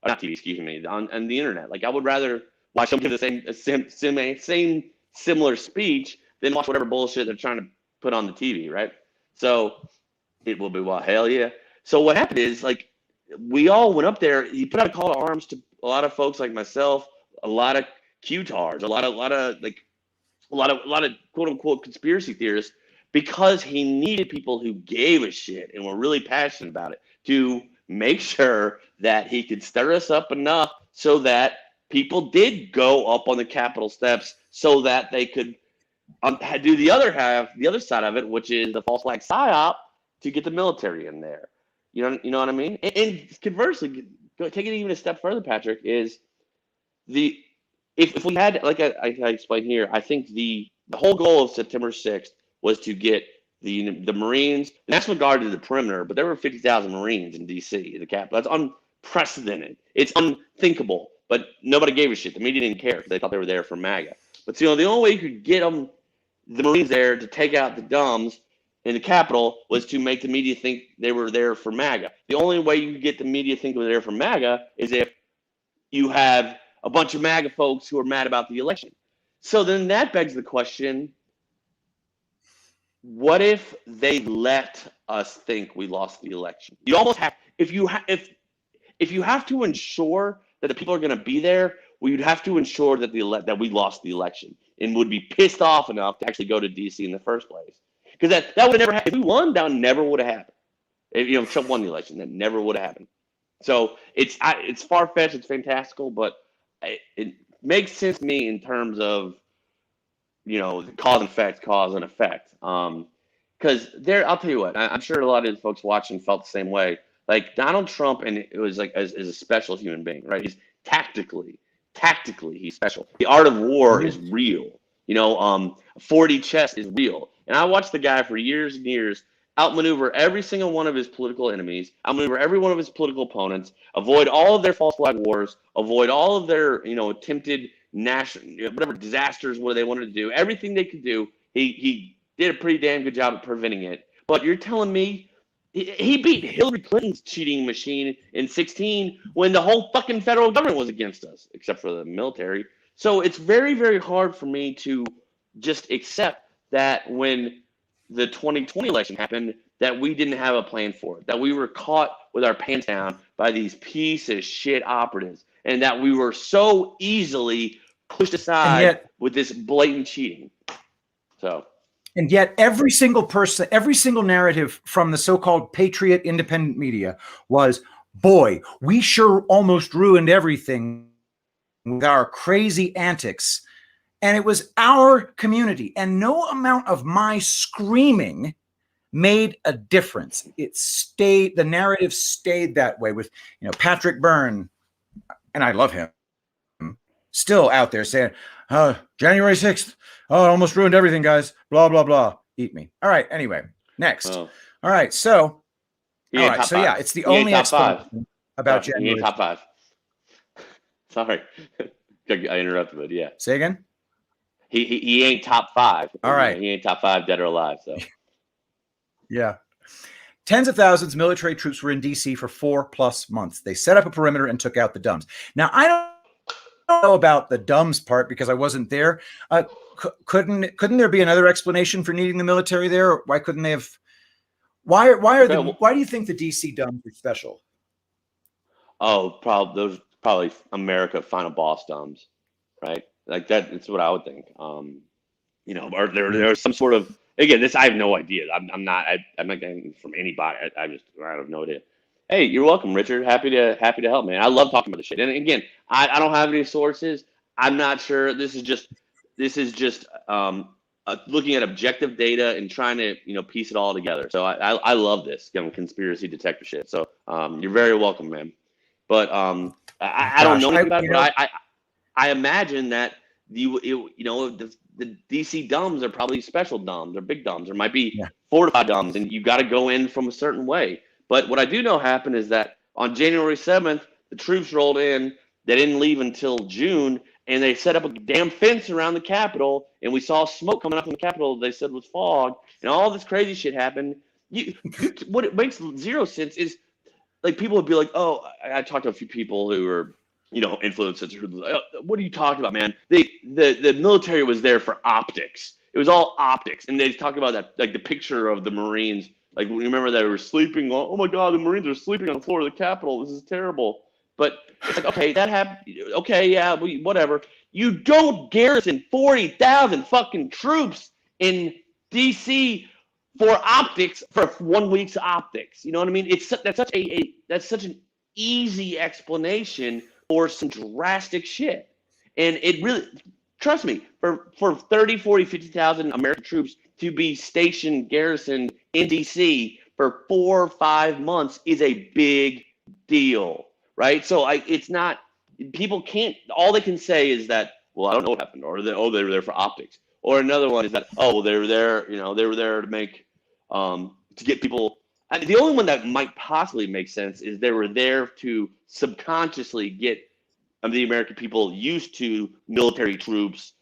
not TV, excuse me, on the internet. Like, I would rather watch them give the same similar speech than watch whatever bullshit they're trying to put on the TV, right? So it will be wild. Hell yeah. So what happened is, like, we all went up there. He put out a call to arms to a lot of folks like myself, a lot of Q-tards, a lot of quote unquote conspiracy theorists, because he needed people who gave a shit and were really passionate about it to make sure that he could stir us up enough so that people did go up on the Capitol steps so that they could do the other side of it, which is the false flag psyop to get the military in there. You know what I mean? And conversely, take it even a step further, Patrick, is if we had, like I explained here, I think the whole goal of September 6th was to get the Marines, the National Guard to the perimeter, but there were 50,000 Marines in D.C., the Capitol. That's unprecedented. It's unthinkable, but nobody gave a shit. The media didn't care because they thought they were there for MAGA. But the only way you could get the Marines there to take out the dumbs in the Capitol was to make the media think they were there for MAGA. The only way you could get the media think they were there for MAGA is if you have a bunch of MAGA folks who are mad about the election. So then that begs the question, what if they let us think we lost the election? You almost have, if you have to ensure that the people are going to be there, we'd have to ensure that that we lost the election and would be pissed off enough to actually go to DC in the first place. Because that would have never happened. If we won, that never would have happened. If Trump won the election, that never would have happened. So it's far-fetched, it's fantastical, but it makes sense to me in terms of, cause and effect. Because I'll tell you what, I'm sure a lot of the folks watching felt the same way. Like, Donald Trump, and it was like is a special human being, right? He's tactically, he's special. The art of war is real. 4D chess is real. And I watched the guy for years and years. outmaneuver every single one of his political enemies, outmaneuver every one of his political opponents, avoid all of their false flag wars, avoid all of their, attempted national, whatever disasters, what they wanted to do, everything they could do. He did a pretty damn good job at preventing it. But you're telling me he beat Hillary Clinton's cheating machine in 2016 when the whole fucking federal government was against us, except for the military. So it's very, very hard for me to just accept that when the 2020 election happened, that we didn't have a plan for it, that we were caught with our pants down by these piece of shit operatives, and that we were so easily pushed aside with this blatant cheating. So. And yet every single person, every single narrative from the so-called patriot independent media was, boy, we sure almost ruined everything with our crazy antics. And it was our community. And no amount of my screaming made a difference. It stayed, the narrative stayed that way with, Patrick Byrne, and I love him, still out there saying, January 6th, oh, it almost ruined everything, guys. Blah, blah, blah. Eat me. All right. Anyway, next. Oh. All right. So, yeah, it's the only explanation about January. He ain't top 5. Sorry. I interrupted, but yeah. Say again? He ain't top 5. All right. He ain't top 5 dead or alive. So. Yeah. Tens of thousands of military troops were in D.C. for 4+ months. They set up a perimeter and took out the Dumbs. Now, I don't know about the Dumbs part because I wasn't there. Couldn't there be another explanation for needing the military there? Why couldn't they have? Why do you think the DC Dumbs are special? Oh, probably America final boss Dumbs, right? Like that. That's what I would think. Or there's some sort of, again, this I have no idea. I'm not getting from anybody. I have no idea. Hey, you're welcome, Richard. Happy to help, man. I love talking about this shit. And again, I don't have any sources. I'm not sure. This is just looking at objective data and trying to piece it all together. So I love this conspiracy detector shit. So you're very welcome, man. But I don't know anything about it. But I imagine that the DC Dumbs are probably special Dumbs or big Dumbs. There might be fortified Dumbs, and you got to go in from a certain way. But what I do know happened is that on January 7th, the troops rolled in. They didn't leave until June, and they set up a damn fence around the Capitol, and we saw smoke coming up from the Capitol they said was fog, and all this crazy shit happened. What it makes zero sense is, like, people would be like, oh, I talked to a few people who were, influencers who were like, oh, what are you talking about, man? The military was there for optics. It was all optics, and they talked about that, like the picture of the Marines. Like, remember they were sleeping on, oh my God, the Marines are sleeping on the floor of the Capitol. This is terrible. But it's like, okay, that happened. Okay, yeah, whatever. You don't garrison 40,000 fucking troops in D.C. for optics, for 1 week's optics. You know what I mean? That's such an easy explanation for some drastic shit. And it really, trust me, for 30, 40, 50,000 American troops to be stationed, garrisoned in D.C. for 4 or 5 months is a big deal, right? So it's not, people can't, all they can say is that, well, I don't know what happened, or they were there for optics. Or another one is that, oh, well, they were there, they were there to make, to get people. The only one that might possibly make sense is they were there to subconsciously get the American people used to military troops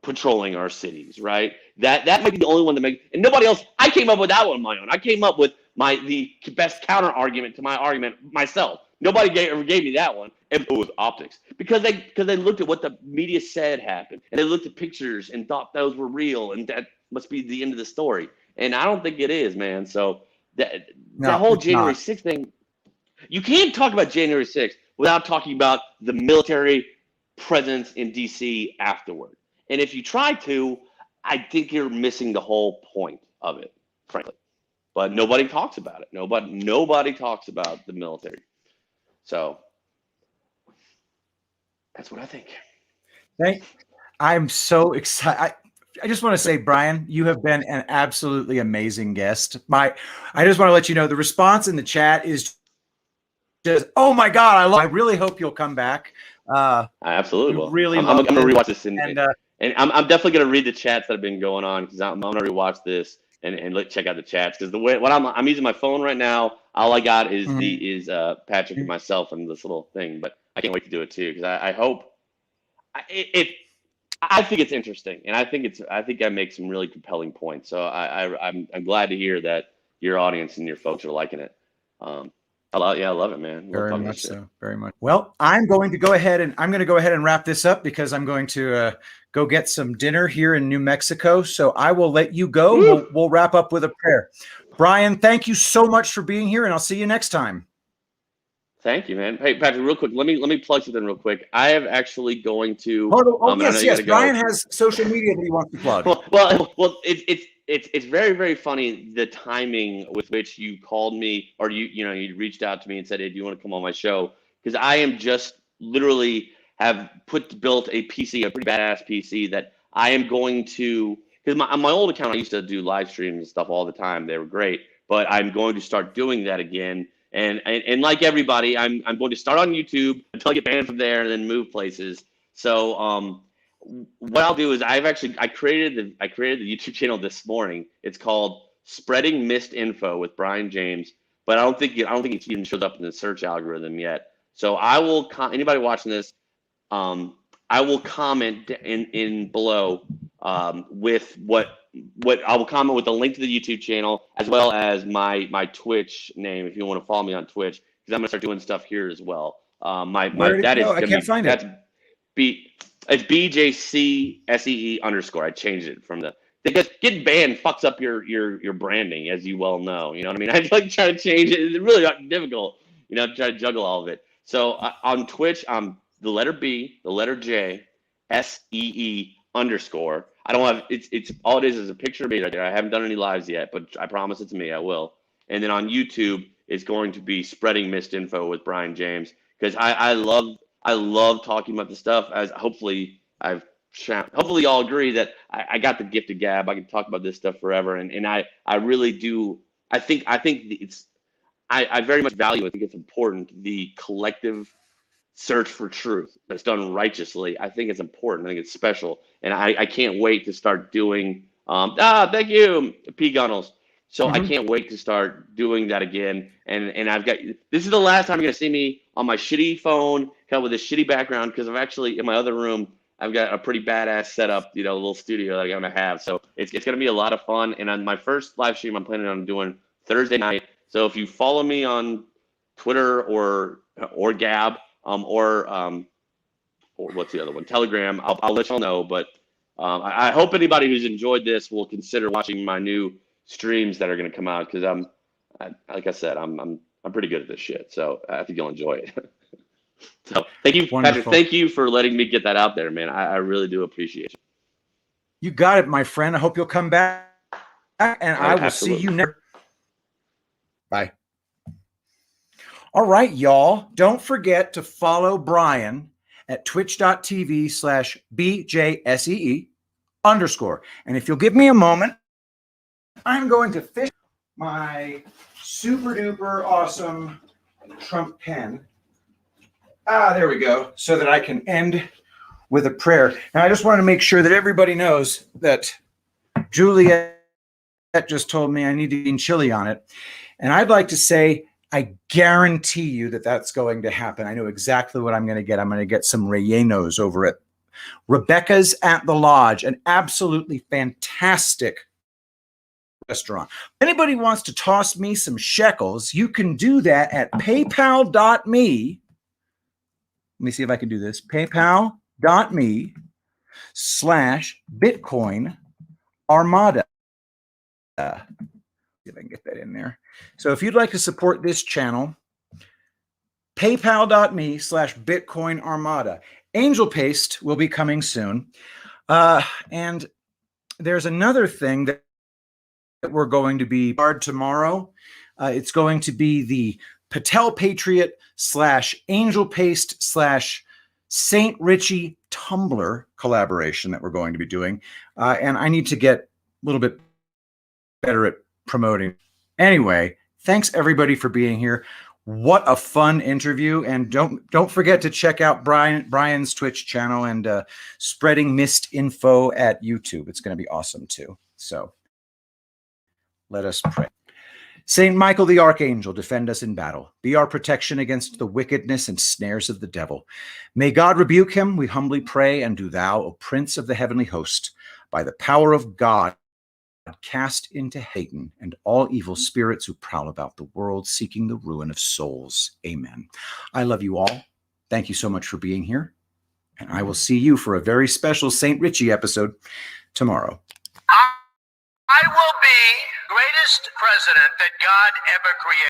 patrolling our cities, right? That might be the only one that makes, and nobody else. I came up with that one on my own. I came up with the best counter argument to my argument myself. Nobody ever gave me that one. It was optics, because they looked at what the media said happened, and they looked at pictures and thought those were real, and that must be the end of the story. And I don't think it is, man. So the whole January 6th thing, you can't talk about January 6th without talking about the military presence in D.C. afterward. And if you try to, I think you're missing the whole point of it, frankly. But nobody talks about it. Nobody talks about the military. So that's what I think. I'm so excited. I just want to say, Brian, you have been an absolutely amazing guest. I just want to let you know the response in the chat is just, oh my God, I really hope you'll come back. I absolutely will. Really, I'm going to rewatch this, and I'm definitely going to read the chats that have been going on, because I'm going to rewatch this and check out the chats, because the way what I'm using my phone right now, all I got is Patrick and myself and this little thing, but I can't wait to do it too, because I hope I think it's interesting, and I think I make some really compelling points. So I'm glad to hear that your audience and your folks are liking it. I love it, man. Very much so. Very much. Well, I'm going to go ahead and wrap this up, because I'm going to go get some dinner here in New Mexico. So I will let you go. We'll wrap up with a prayer. Brian, thank you so much for being here, and I'll see you next time. Thank you, man. Hey, Patrick, real quick, let me plug something real quick. I am actually going to. Yes. Brian has social media that he wants to plug. Well, it's very, very funny, the timing with which you called me, or you reached out to me and said, "Hey, do you want to come on my show?" Because I am just literally have built a PC, a pretty badass PC that I am going to. Because my old account, I used to do live streams and stuff all the time. They were great, but I'm going to start doing that again. And like everybody, I'm going to start on YouTube until I get banned from there, and then move places. So what I'll do is I created the YouTube channel this morning. It's called Spreading Missed Info with Brian James, but I don't think it even shows up in the search algorithm yet. So I will anybody watching this, I will comment in below with what I will comment with a link to the YouTube channel, as well as my Twitch name if you want to follow me on Twitch, because I'm gonna start doing stuff here as well. It's BJCSEE _. I changed it because getting banned fucks up your branding, as you well know. You know what I mean? I like try to change it. It's really difficult, to try to juggle all of it. So on Twitch, I'm the letter B, the letter J, SEE _. I don't have it's all it is a picture of me right there. I haven't done any lives yet, but I promise it's me. I will. And then on YouTube, it's going to be Spreading Missed Info with Brian James, because I love talking about this stuff. As hopefully y'all agree that I got the gift of gab. I can talk about this stuff forever, and I really do. I think I very much value. I think it's important, the collective search for truth that's done righteously. I think it's important. I think it's special, and I can't wait to start doing. Thank you, pgunnels. So I can't wait to start doing that again. And I've got, this is the last time you're gonna see me on my shitty phone, kind of with a shitty background, because I've actually, in my other room, I've got a pretty badass setup, a little studio that I'm gonna have. So it's gonna be a lot of fun. And on my first live stream, I'm planning on doing Thursday night. So if you follow me on Twitter or Gab, or what's the other one? Telegram. I'll let y'all know. But I hope anybody who's enjoyed this will consider watching my new streams that are going to come out, because like I said, I'm pretty good at this shit. So I think you'll enjoy it. So thank you, Wonderful. Patrick. Thank you for letting me get that out there, man. I really do appreciate you. You got it, my friend. I hope you'll come back, and I will see you next. Bye. All right, y'all. Don't forget to follow Brian at twitch.tv/BJSEE _. And if you'll give me a moment, I'm going to fish my super duper awesome Trump pen. There we go. So that I can end with a prayer. Now, I just want to make sure that everybody knows that Juliet just told me I need to eat chili on it. And I'd like to say, I guarantee you that that's going to happen. I know exactly what I'm going to get. I'm going to get some rellenos over at Rebecca's at the Lodge, an absolutely fantastic restaurant. If anybody wants to toss me some shekels, you can do that at paypal.me. Let me see if I can do this. paypal.me/Bitcoin Armada. See if I can get that in there. So if you'd like to support this channel, paypal.me/Bitcoin Armada. Angel Paste will be coming soon. And there's another thing that we're going to be tomorrow. It's going to be the Patel Patriot /Angel Paste /St. Richie Tumblr collaboration that we're going to be doing. And I need to get a little bit better at promoting. Anyway, thanks everybody for being here. What a fun interview. And don't forget to check out Brian's Twitch channel and Spreading Missed Info at YouTube. It's going to be awesome too. So Let us pray. Saint Michael the Archangel, defend us in battle. Be our protection against the wickedness and snares of the devil. May God rebuke him, we humbly pray, and do thou, O Prince of the heavenly host, by the power of God, cast into Satan and all evil spirits who prowl about the world seeking the ruin of souls. Amen. I love you all. Thank you so much for being here. And I will see you for a very special St. Richie episode tomorrow. I will be greatest president that God ever created.